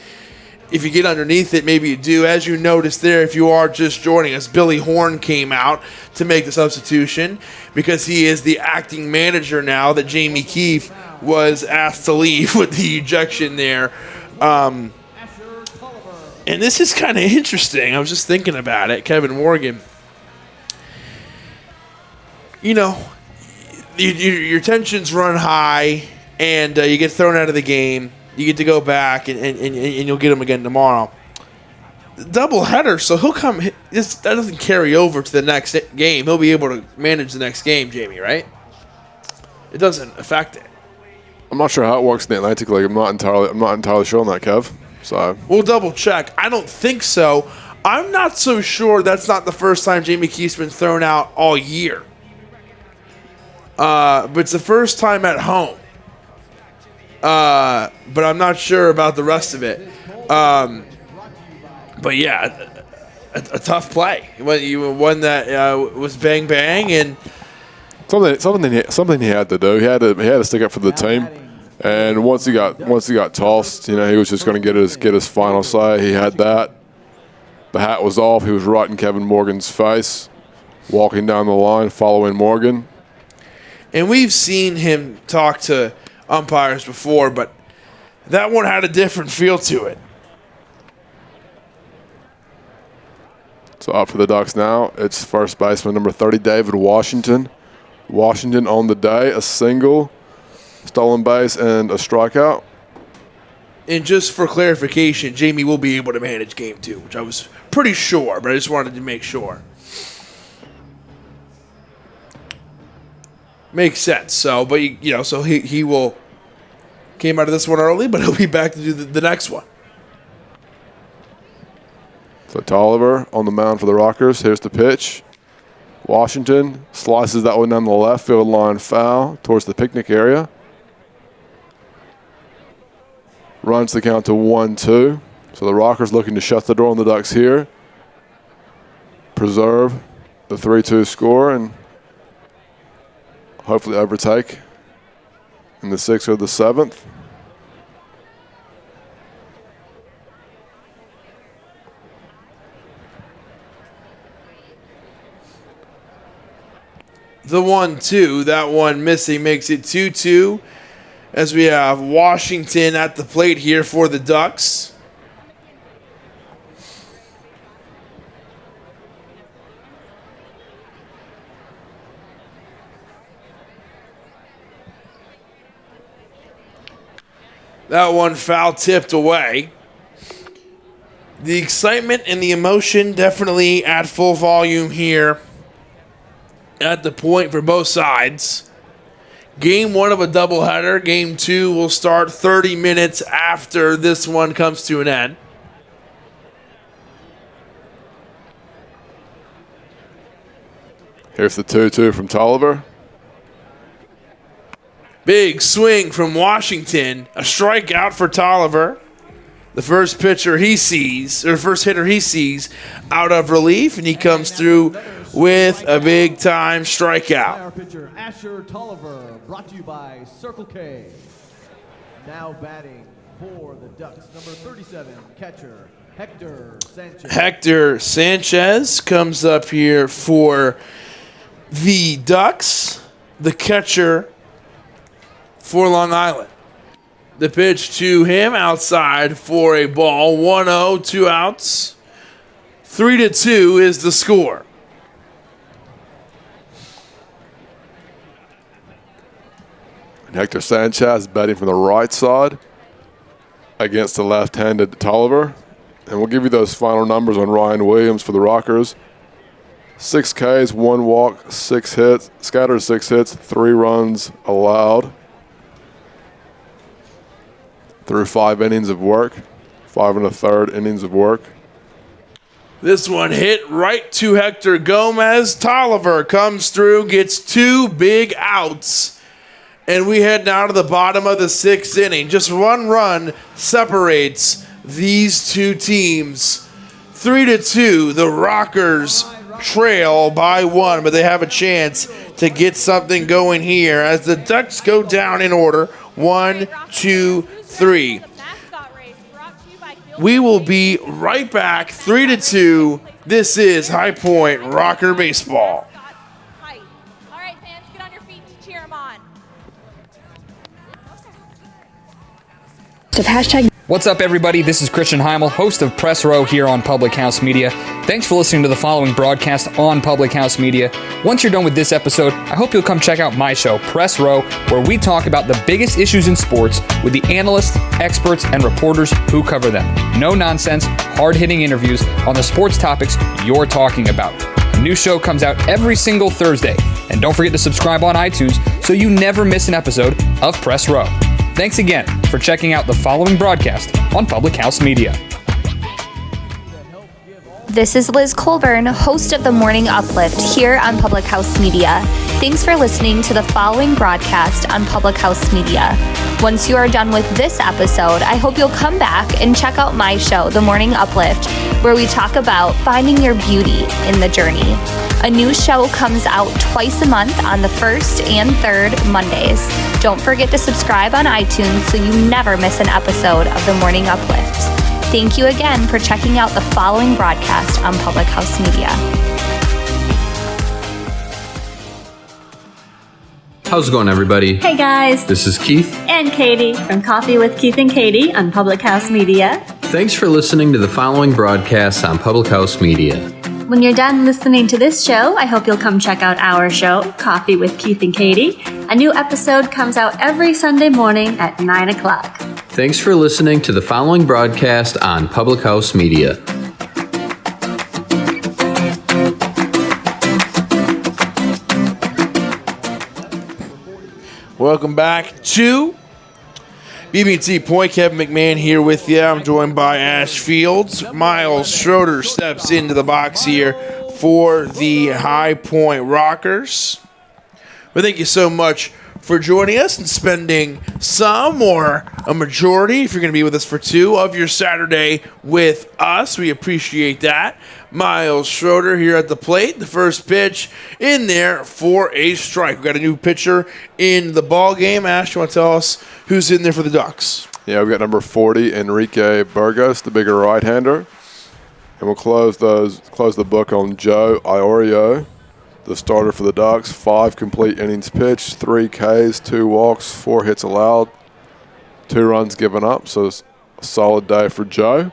if you get underneath it, maybe you do. As you noticed there, if you are just joining us, Billy Horn came out to make the substitution because he is the acting manager now that Jamie Keefe was asked to leave with the ejection there. And this is kind of interesting. I was just thinking about it. Kevin Morgan. You know, your tensions run high, and you get thrown out of the game. You get to go back, and you'll get him again tomorrow. Double header, so he'll come. That doesn't carry over to the next game. He'll be able to manage the next game, Jamie, right? It doesn't affect it. I'm not sure how it works in the Atlantic League. I'm not entirely sure on that, Kev. So we'll double check. I don't think so. I'm not so sure that's not the first time Jamie Keefe's been thrown out all year. But it's the first time at home. But I'm not sure about the rest of it. But yeah, a tough play. One that was bang bang and something he had to do. He had to stick up for the team. And once he got tossed, you know, he was just going to get his final say. He had that. The hat was off. He was right in Kevin Morgan's face, walking down the line, following Morgan. And we've seen him talk to umpires before, but that one had a different feel to it. So up for the Ducks now, it's first baseman number 30, David Washington. Washington on the day, a single, stolen base, and a strikeout. And just for clarification, Jamie will be able to manage game 2, which I was pretty sure, but I just wanted to make sure. Makes sense. So, but so he will came out of this one early, but he'll be back to do the next one. So Tolliver on the mound for the Rockers. Here's the pitch. Washington slices that one down the left field line, foul towards the picnic area. Runs the count to 1-2. So the Rockers looking to shut the door on the Ducks here. Preserve the 3-2 score and hopefully overtake in the 6th or the 7th. The 1-2, that one missing, makes it 2-2 as we have Washington at the plate here for the Ducks. That one foul tipped away. The excitement and the emotion definitely at full volume here at the point for both sides. Game 1 of a doubleheader. Game 2 will start 30 minutes after this one comes to an end. Here's the 2-2 from Tolliver. Big swing from Washington. A strikeout for Tolliver. The first pitcher he sees, or first hitter he sees out of relief, and he comes through with a big-time strikeout. Our pitcher, Asher Tolliver, brought to you by Circle K. Now batting for the Ducks, number 37, catcher Hector Sanchez. Hector Sanchez comes up here for the Ducks, the catcher for Long Island. The pitch to him outside for a ball. 1-0, 2 outs. 3-2 is the score. And Hector Sanchez batting from the right side against the left-handed Tolliver. And we'll give you those final numbers on Ryan Williams for the Rockers. 6 Ks, 1 walk, 6 hits, scattered 6 hits, 3 runs allowed through 5 innings of work, 5 1/3 innings of work. This one hit right to Hector Gomez. Tolliver comes through, gets 2 big outs, and we head down to the bottom of the 6th inning. Just 1 run separates these two teams. 3-2, the Rockers trail by 1, but they have a chance to get something going here as the Ducks go down in order. 1, 2, 3. We will be right back. 3-2. This is High Point Rocker Baseball. All right, fans, get on your feet to cheer him on. What's up, everybody? This is Christian Heimel, host of Press Row here on Public House Media. Thanks for listening to the following broadcast on Public House Media. Once you're done with this episode, I hope you'll come check out my show, Press Row, where we talk about the biggest issues in sports with the analysts, experts, and reporters who cover them. No nonsense, hard-hitting interviews on the sports topics you're talking about. A new show comes out every single Thursday. And don't forget to subscribe on iTunes so you never miss an episode of Press Row. Thanks again for checking out the following broadcast on Public House Media. This is Liz Colburn, host of The Morning Uplift here on Public House Media. Thanks for listening to the following broadcast on Public House Media. Once you are done with this episode, I hope you'll come back and check out my show, The Morning Uplift, where we talk about finding your beauty in the journey. A new show comes out twice a month on the 1st and 3rd Mondays. Don't forget to subscribe on iTunes so you never miss an episode of The Morning Uplift. Thank you again for checking out the following broadcast on Public House Media. How's it going, everybody? Hey guys, This is Keith. and Katie from Coffee with Keith and Katie on Public House Media. Thanks for listening to the following broadcasts on Public House Media. When you're done listening to this show, I hope you'll come check out our show, Coffee with Keith and Katie. A new episode comes out every Sunday morning at 9 o'clock. Thanks for listening to the following broadcast on Public House Media. Welcome back to BB&T Point. Kevin McMahon here with you. I'm joined by Ash Fields. Miles Schroeder steps into the box here for the High Point Rockers. Well, thank you so much for joining us and spending some or a majority, if you're going to be with us for 2, of your Saturday with us. We appreciate that. Miles Schroeder here at the plate. The first pitch in there for a strike. We've got a new pitcher in the ball game. Ash, you want to tell us who's in there for the Ducks? Yeah, we've got number 40, Enrique Burgos, the bigger right-hander. And we'll close the book on Joe Iorio, the starter for the Ducks. 5 complete innings pitched, 3 Ks, 2 walks, 4 hits allowed, 2 runs given up. So it's a solid day for Joe.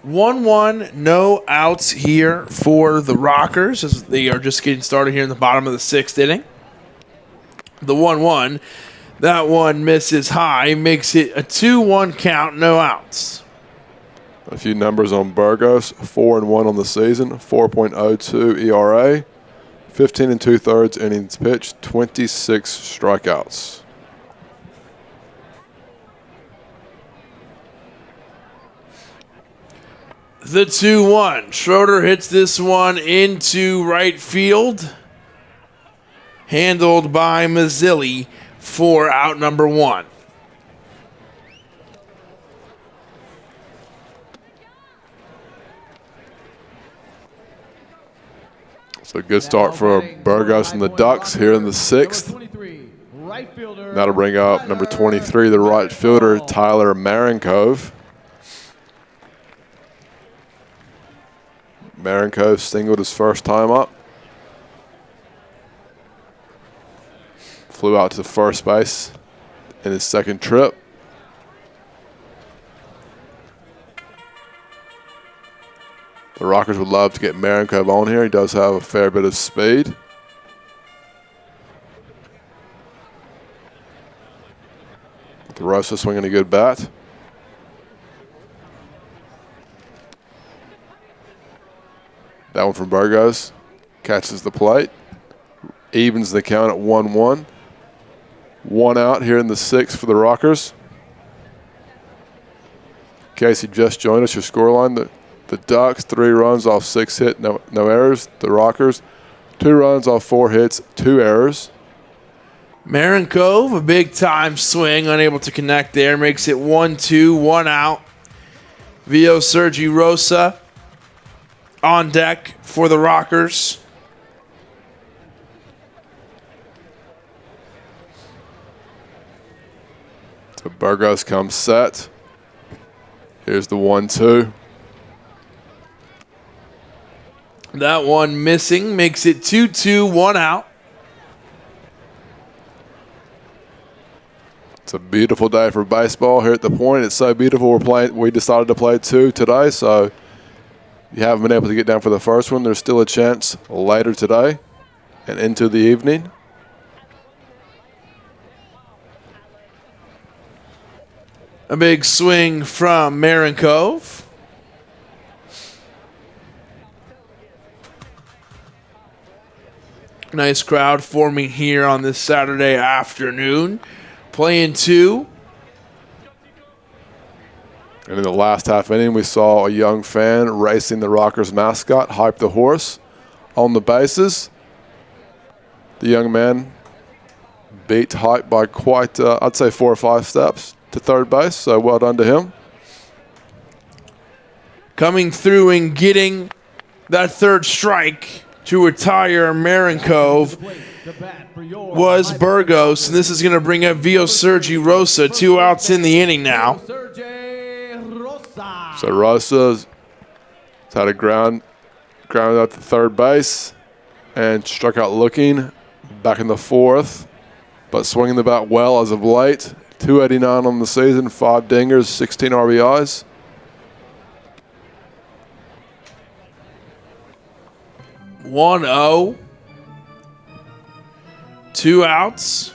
One, no outs here for the Rockers as they are just getting started here in the bottom of the 6th inning. The 1-1, that one misses high, makes it a 2-1 count, no outs. A few numbers on Burgos: 4-1 on the season, 4.02 ERA, 15 2/3 innings pitched, 26 strikeouts. The 2-1. Schroeder hits this one into right field. Handled by Mazzilli for out number 1. So good start for Burgos and the Ducks here in the 6th. That'll bring up number 23, the right fielder, Tyler Marinkove. Marinkove singled his first time up. Flew out to first base in his second trip. The Rockers would love to get Marinkove on here. He does have a fair bit of speed. DeRosa swinging a good bat. That one from Burgos. Catches the plate. Evens the count at 1-1. 1 out here in the 6th for the Rockers. In case you just joined us, your scoreline, the Ducks, 3 runs off 6 hits, no errors. The Rockers, 2 runs off 4 hits, 2 errors. Marinkove, a big-time swing, unable to connect there. Makes it 1-2, 1 out. Vio Sergi Rosa on deck for the Rockers. So Burgos comes set. Here's the 1-2. That one missing, makes it 2-2, 1 out. It's a beautiful day for baseball here at the Point. It's so beautiful. We decided to play 2 today, so you haven't been able to get down for the first one. There's still a chance later today and into the evening. A big swing from Marinkove. Nice crowd forming here on this Saturday afternoon. Playing 2. And in the last half inning, we saw a young fan racing the Rockers mascot, Hype the Horse, on the bases. The young man beat Hype by quite, I'd say 4 or 5 steps to third base, so well done to him. Coming through and getting that third strike to retire Marinkove was Burgos, and this is going to bring up Vio Sergi Rosa. 2 outs in the inning now. So Rosa's had a ground out to third base and struck out looking back in the 4th, but swinging the bat well as of late. 289 on the season, 5 dingers, 16 RBIs. One 0. 2 outs.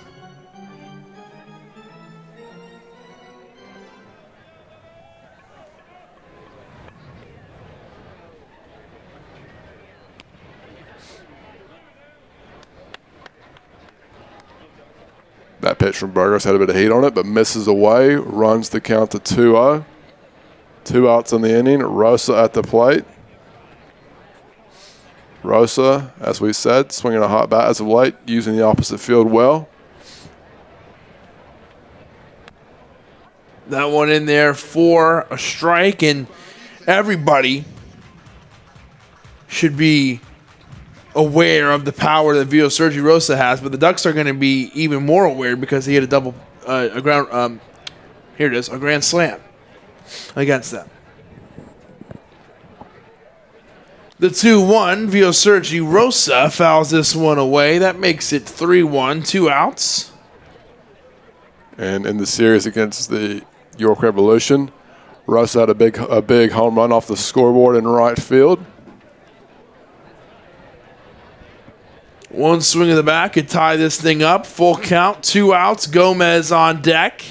That pitch from Burgos had a bit of heat on it, but misses away, runs the count to 2-0. 2 outs in the inning. Rosa at the plate. Rosa, as we said, swinging a hot bat as of late, using the opposite field well. That one in there for a strike, and everybody should be aware of the power that Vio Sergi Rosa has, but the Ducks are going to be even more aware because he hit a grand slam against them. The 2-1, Vio Sergi Rosa fouls this one away. That makes it 3-1, 2 outs. And in the series against the York Revolution, Rosa had a big home run off the scoreboard in right field. One swing of the bat could tie this thing up. Full count, 2 outs. Gomez on deck.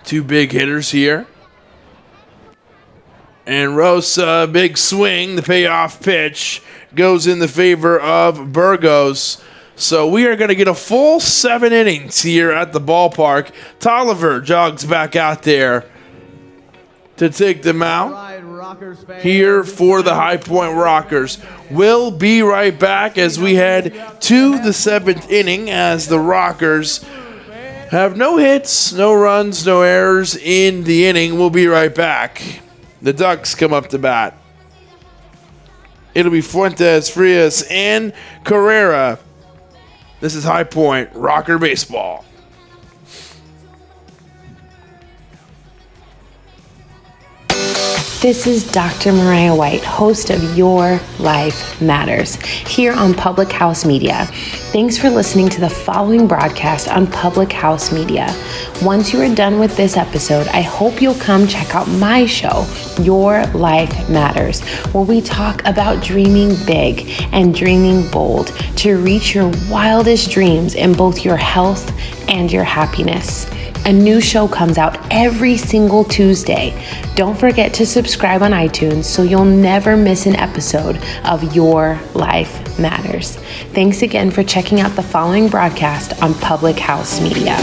2 big hitters here. And Rosa, big swing. The payoff pitch goes in the favor of Burgos. So we are going to get a full 7 innings here at the ballpark. Tolliver jogs back out there to take them out here for the High Point Rockers. We'll be right back as we head to the 7th inning as the Rockers have no hits, no runs, no errors in the inning. We'll be right back. The Ducks come up to bat. It'll be Fuentes, Frias, and Carrera. This is High Point Rocker Baseball. This is Dr. Mariah White, host of Your Life Matters, here on Public House Media. Thanks for listening to the following broadcast on Public House Media. Once you are done with this episode, I hope you'll come check out my show, Your Life Matters, where we talk about dreaming big and dreaming bold to reach your wildest dreams in both your health and your happiness. A new show comes out every single Tuesday. Don't forget to subscribe on iTunes so you'll never miss an episode of Your Life Matters. Thanks again for checking out the following broadcast on Public House Media.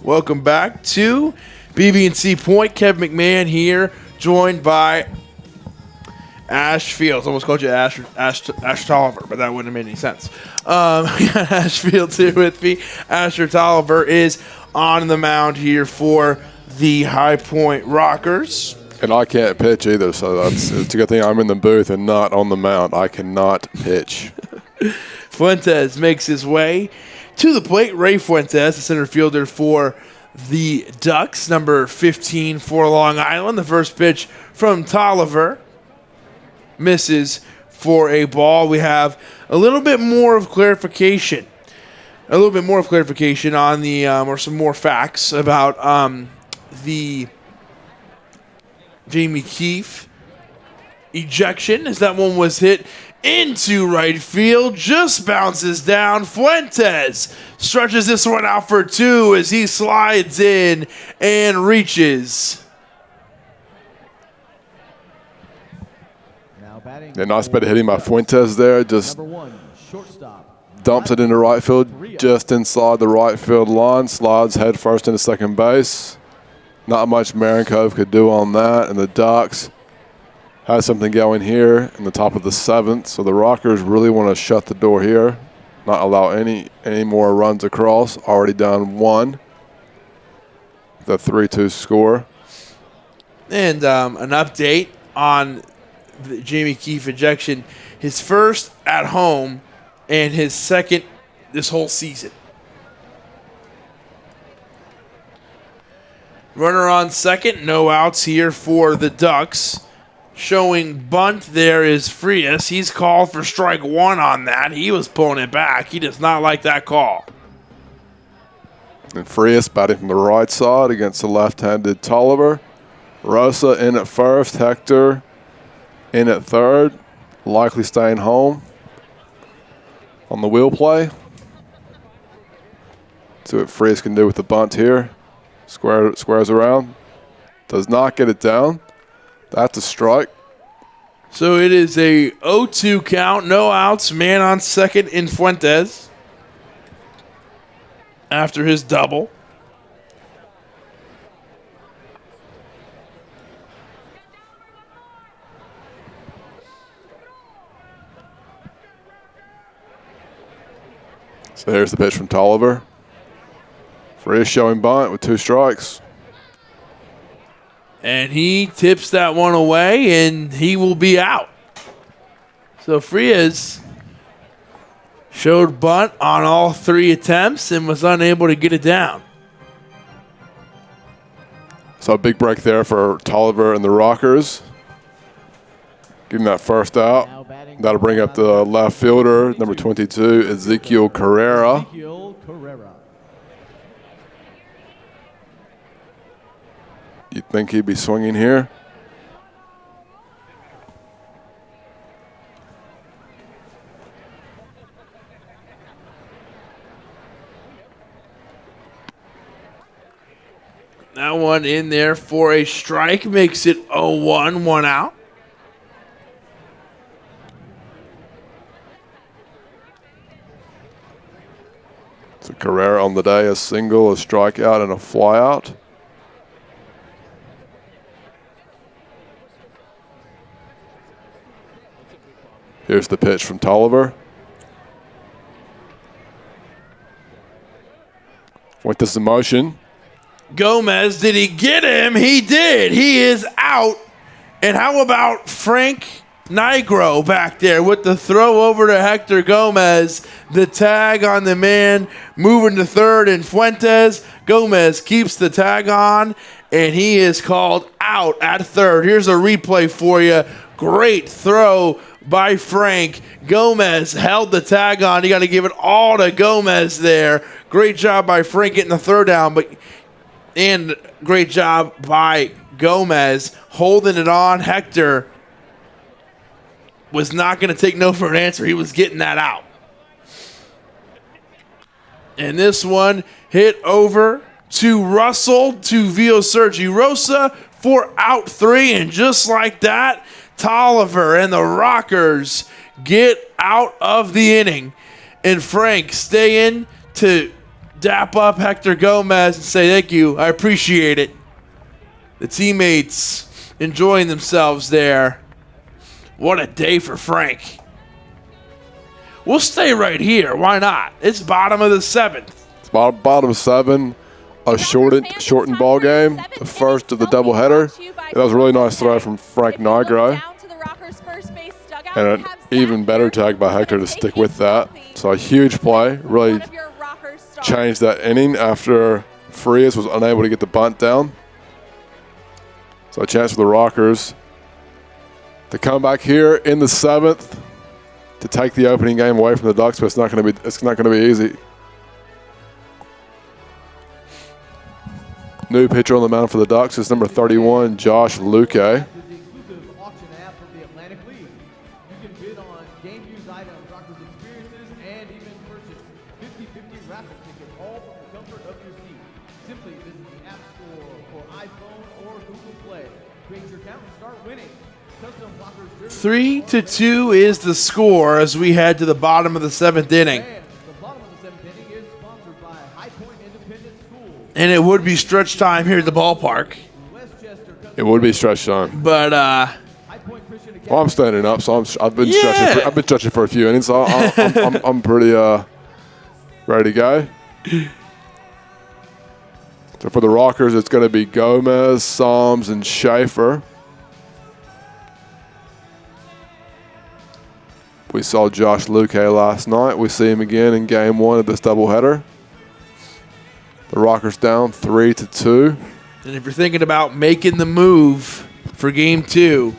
Welcome back to BB&C Point. Kevin McMahon here, joined by Ash Fields. Almost called you Ash Tolliver, but that wouldn't have made any sense. We got Ash Fields here with me. Asher Tolliver is on the mound here for the High Point Rockers. And I can't pitch either, so it's a good thing I'm in the booth and not on the mound. I cannot pitch. Fuentes makes his way to the plate. Ray Fuentes, the center fielder for the Ducks, number 15 for Long Island. The first pitch from Tolliver misses for a ball. We have a little bit more of clarification. On the, or some more facts about the Jamie Keefe ejection, as that one was hit into right field, just bounces down. Fuentes stretches this one out for two as he slides in and reaches. Yeah, nice bit of hitting by Fuentes there. Just dumps it into right field, just inside the right field line. Slides head first into second base. Not much Marincove could do on that, and the Ducks has something going here in the top of the seventh, so the Rockers really want to shut the door here, not allow any more runs across. Already down one. The 3-2 score. And an update on the Jamie Keefe ejection. His first at home and his second this whole season. Runner on second, no outs here for the Ducks. Showing bunt there is Frias. He's called for strike one on that. He was pulling it back. He does not like that call. And Frias batting from the right side against the left-handed Tolliver. Rosa in at first. Hector in at third. Likely staying home on the wheel play. See what Frias can do with the bunt here. Squares around. Does not get it down. That's a strike. So it is a 0-2 count, no outs, man on second in Fuentes after his double. So here's the pitch from Tolliver. Frias showing bunt with two strikes. And he tips that one away, and he will be out. So Frias showed bunt on all three attempts and was unable to get it down. So a big break there for Tolliver and the Rockers. Getting that first out. That'll bring up the left fielder, number 22, Ezekiel Carrera. You'd think he'd be swinging here. That one in there for a strike makes it 0-1, one out. So Carrera on the day, a single, a strikeout, and a flyout. Here's the pitch from Tolliver. With this motion. Gomez, did he get him? He did. He is out. And how about Frank Nigro back there with the throw over to Hector Gomez? The tag on the man moving to third, and Fuentes. Gomez keeps the tag on, and he is called out at third. Here's a replay for you. Great throw by Frank. Gomez held the tag on. You got to give it all to Gomez there. Great job by Frank getting the third down, and great job by Gomez holding it on. Hector was not going to take no for an answer. He was getting that out. And this one hit over to Russell, to Vio Sergi Rosa for out 3. And just like that, Tolliver and the Rockers get out of the inning. And Frank stay in to dap up Hector Gomez and say, thank you, I appreciate it. The teammates enjoying themselves there. What a day for Frank. We'll stay right here. Why not? It's bottom of the 7th. It's bottom 7, a shortened ball game, the first of the doubleheader. That was a really nice throw from Frank Nigro. And an even better tag by Hector to stick with that. So a huge play. Really changed that inning after Frias was unable to get the bunt down. So a chance for the Rockers to come back here in the 7th to take the opening game away from the Ducks, but it's not going to be easy. New pitcher on the mound for the Ducks is number 31, Josh Luque. Simply visit the App Store for iPhone or Google Play. Create your account and start winning. 3-2 is the score as we head to the bottom of the 7th inning. And it would be stretch time here at the ballpark. It would be stretch time. But well, I'm standing up, so I've been stretching for a few innings. So I'm pretty ready to go. So for the Rockers, it's going to be Gomez, Psalms, and Schaefer. We saw Josh Luque last night. We see him again in Game 1 of this doubleheader. The Rockers down 3-2. And if you're thinking about making the move for Game 2,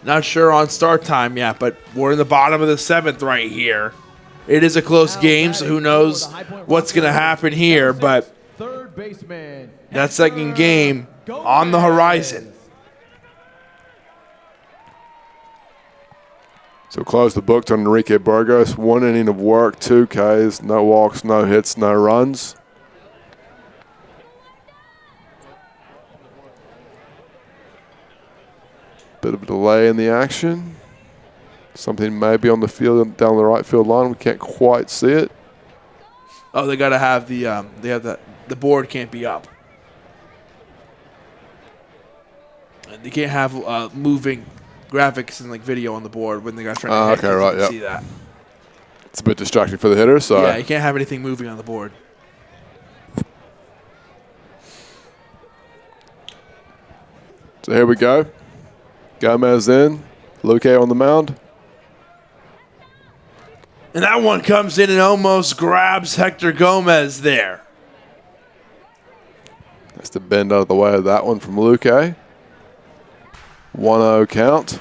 not sure on start time yet, but we're in the bottom of the 7th right here. It is a close game, so who knows what's going to happen here, but that second game on the horizon. So close the books on Enrique Burgos. 1 inning of work, 2 Ks, no walks, no hits, no runs. Bit of a delay in the action. Something maybe on the field, down the right field line. We can't quite see it. Oh, they got to have the board can't be up. They can't have moving graphics and like video on the board when the guy's trying to hit. Okay, right, yeah. See that. It's a bit distracting for the hitter, so yeah, you can't have anything moving on the board. So here we go. Gomez in, Luque on the mound. And that one comes in and almost grabs Hector Gomez there. Has to bend out of the way of that one from Luque. 1-0 count.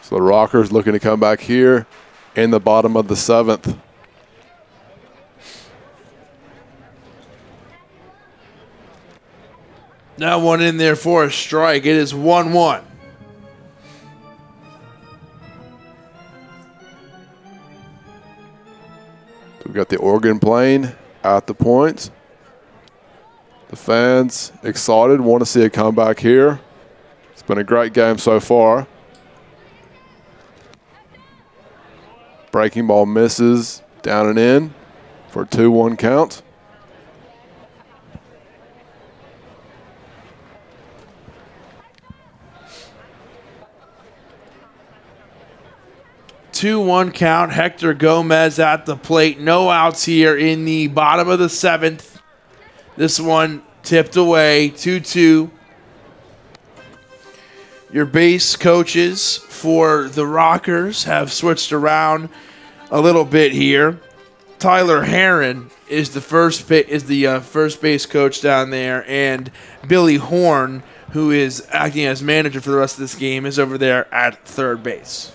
So the Rockers looking to come back here in the bottom of the 7th. That one in there for a strike. It is 1-1. We've got the organ playing at the point. The fans excited, want to see a comeback here. It's been a great game so far. Breaking ball misses, down and in for a 2-1 count. 2-1 count. Hector Gomez at the plate. No outs here in the bottom of the 7th. This one tipped away. 2-2. Your base coaches for the Rockers have switched around a little bit here. Tyler Heron is the first base coach down there, and Billy Horn, who is acting as manager for the rest of this game, is over there at third base.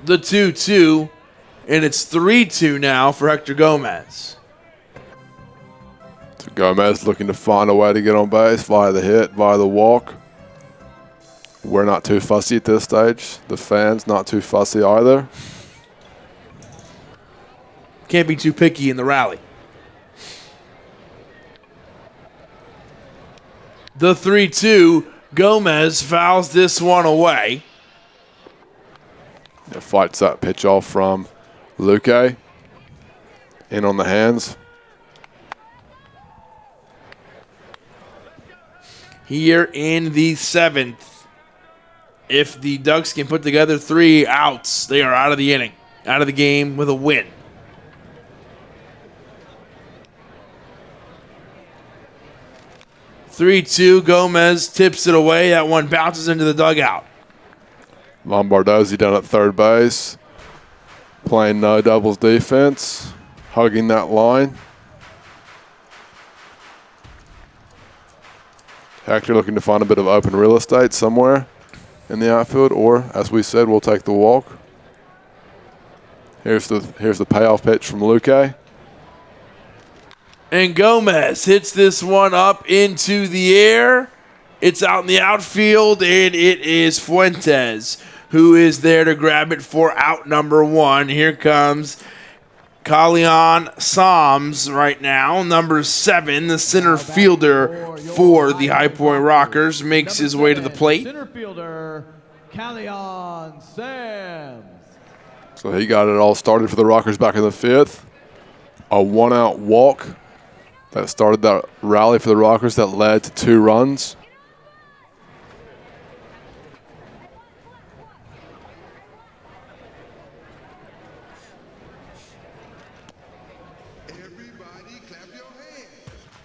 The 2-2, and it's 3-2 now for Hector Gomez. So Gomez looking to find a way to get on base via the hit, via the walk. We're not too fussy at this stage. The fans not too fussy either. Can't be too picky in the rally. The 3-2, Gomez fouls this one away. It fights that pitch off from Luque. In on the hands. Here in the 7th. If the Ducks can put together 3 outs, they are out of the inning, out of the game with a win. (3-2), Gomez tips it away. That one bounces into the dugout. Lombardozzi down at third base, playing no doubles defense, hugging that line. Hector looking to find a bit of open real estate somewhere in the outfield, or as we said, we'll take the walk. Here's the payoff pitch from Luque. And Gomez hits this one up into the air. It's out in the outfield, and it is Fuentes who is there to grab it for out number 1. Here comes Kalian Psalms right now, number 7, the center fielder for the High Point Rockers, makes his way to the plate. Center fielder, Kalian Sams. So he got it all started for the Rockers back in the 5th. A 1-out walk that started that rally for the Rockers that led to 2 runs.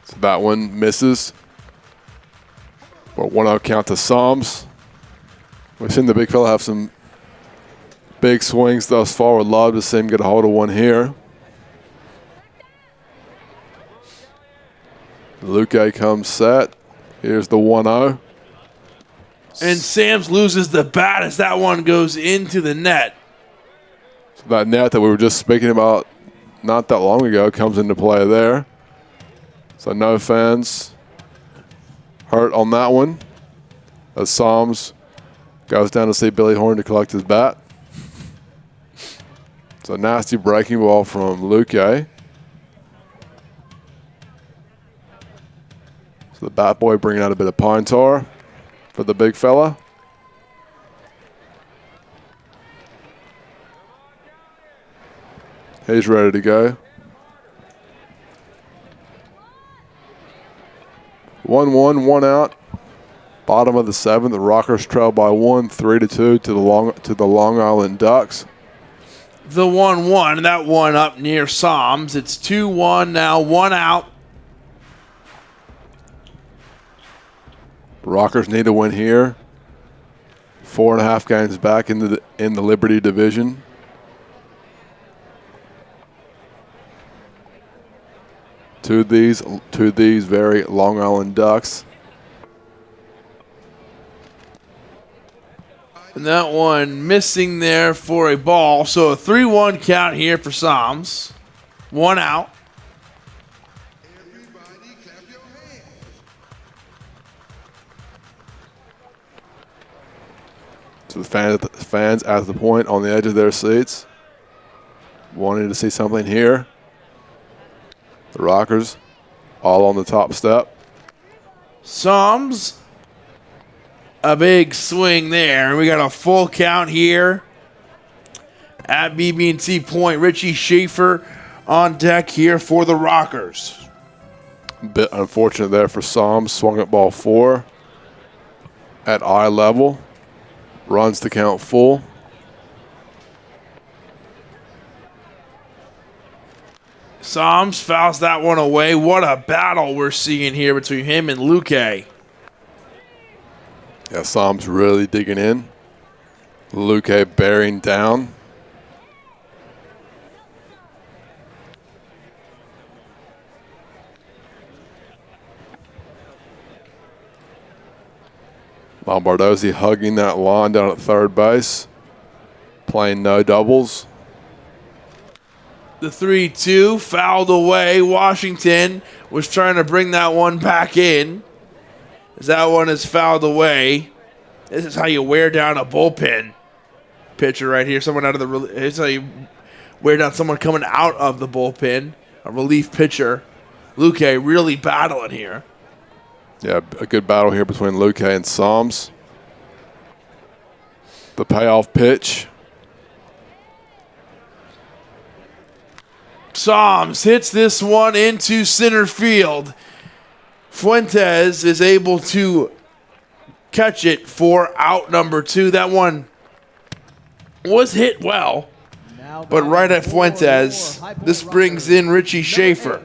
So that one misses. But 1-0 count to Psalms. We've seen the big fella have some big swings thus far. Would love to see him get a hold of one here. Luque comes set. Here's the 1-0. And Sams loses the bat as that one goes into the net. So that net that we were just speaking about not that long ago comes into play there. So no fans hurt on that one. As Psalms goes down to see Billy Horn to collect his bat. So nasty breaking ball from Luque. So the bat boy bringing out a bit of pine tar for the big fella. He's ready to go. 1-1, 1 out. Bottom of the 7th. The Rockers trail by 1, 3-2 to the Long Island Ducks. The 1-1, that one up near Psalms. It's 2-1 now, 1 out. Rockers need to win here. 4.5 games back in the Liberty division. To these very Long Island Ducks. And that one missing there for a ball. So a 3-1 count here for Psalms. 1 out. So the fans at the point on the edge of their seats, wanting to see something here. The Rockers all on the top step. Psalms, a big swing there. We got a full count here at BB&T Point. Richie Schaefer on deck here for the Rockers. Bit unfortunate there for Psalms. Swung at ball 4. at eye level. Runs the count full. Psalms fouls that one away. What a battle we're seeing here between him and Luque. Yeah, Psalms really digging in. Luque bearing down. Lombardozzi hugging that line down at third base. Playing no doubles. The 3-2 fouled away. Washington was trying to bring that one back in. As that one is fouled away. This is how you wear down a bullpen pitcher right here. Someone out of the. This is how you wear down someone coming out of the bullpen. A relief pitcher. Luque really battling here. Yeah, a good battle here between Luque and Psalms. The payoff pitch. Psalms hits this one into center field. Fuentes is able to catch it for out number 2. That one was hit well, but right at Fuentes. This brings in Richie Schaefer.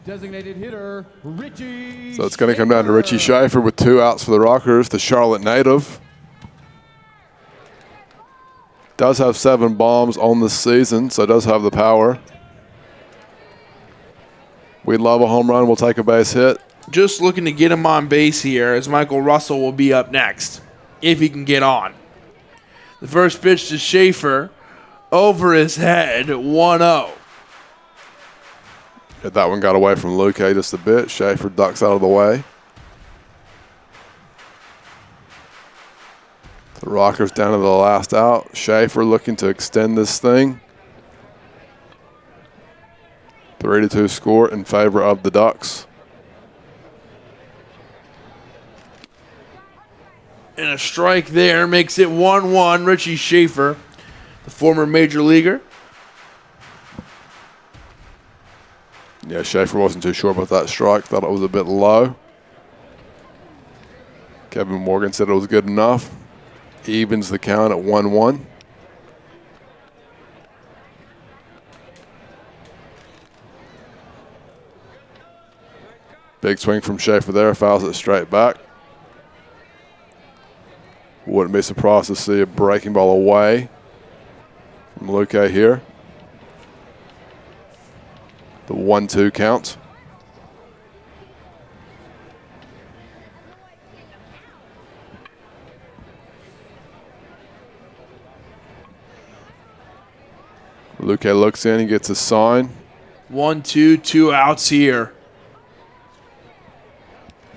Designated hitter, Richie. So it's going to come down to Richie Schaefer with 2 outs for the Rockers, the Charlotte native. Does have 7 bombs on this season, so does have the power. We'd love a home run. We'll take a base hit. Just looking to get him on base here as Michael Russell will be up next, if he can get on. The first pitch to Schaefer, over his head, 1-0. Yeah, that one got away from Luque just a bit. Schaefer ducks out of the way. The Rockers down to the last out. Schaefer looking to extend this thing. 3-2 score in favor of the Ducks. And a strike there makes it 1-1. Richie Schaefer, the former major leaguer. Yeah, Schaefer wasn't too sure about that strike. Thought it was a bit low. Kevin Morgan said it was good enough. Evens the count at 1-1. Big swing from Schaefer there, fouls it straight back. Wouldn't be surprised to see a breaking ball away from Luque here. The 1-2 count. Luque looks in, he gets a sign. 1-2, 2 outs here.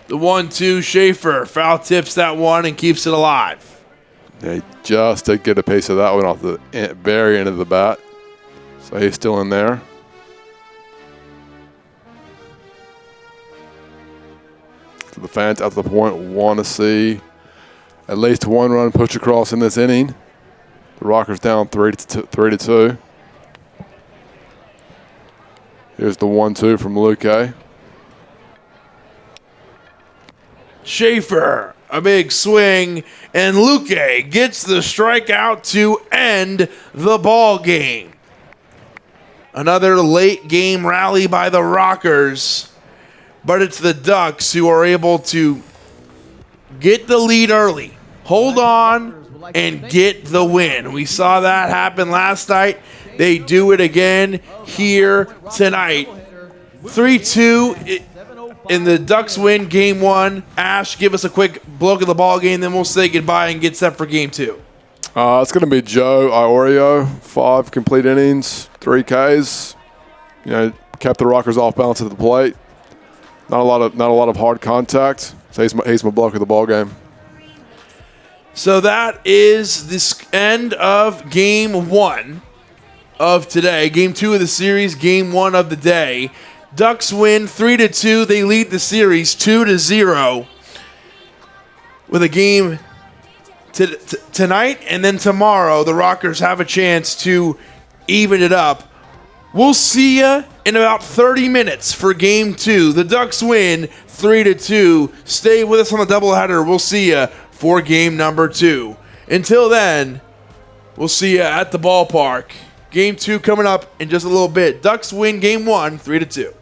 The 1-2, Schaefer foul tips that one and keeps it alive. Yeah, just to get a piece of that one off the very end of the bat. So he's still in there. So the fans at the point want to see at least 1 run pushed across in this inning. The Rockers down 3-2. Here's the 1-2 from Luque. Schaefer, a big swing, and Luque gets the strikeout to end the ball game. Another late game rally by the Rockers, but it's the Ducks who are able to get the lead early, hold on, and get the win. We saw that happen last night. They do it again here tonight. 3-2. And the Ducks win game 1. Ash, give us a quick bloke of the ball game, then we'll say goodbye and get set for game 2. It's going to be Joe Iorio. 5 complete innings, 3 Ks. You know, kept the Rockers off balance at the plate. Not a lot of hard contact. So he's my bloke of the ball game. So that is the end of game 1 of today. Game 2 of the series, game 1 of the day. Ducks win 3-2. They lead the series 2-0 with a game tonight, and then tomorrow the Rockers have a chance to even it up. We'll see you in about 30 minutes for game 2. The Ducks win 3-2. Stay with us on the doubleheader. We'll see you for game number 2. Until then, we'll see you at the ballpark. Game 2 coming up in just a little bit. Ducks win game 1, 3-2.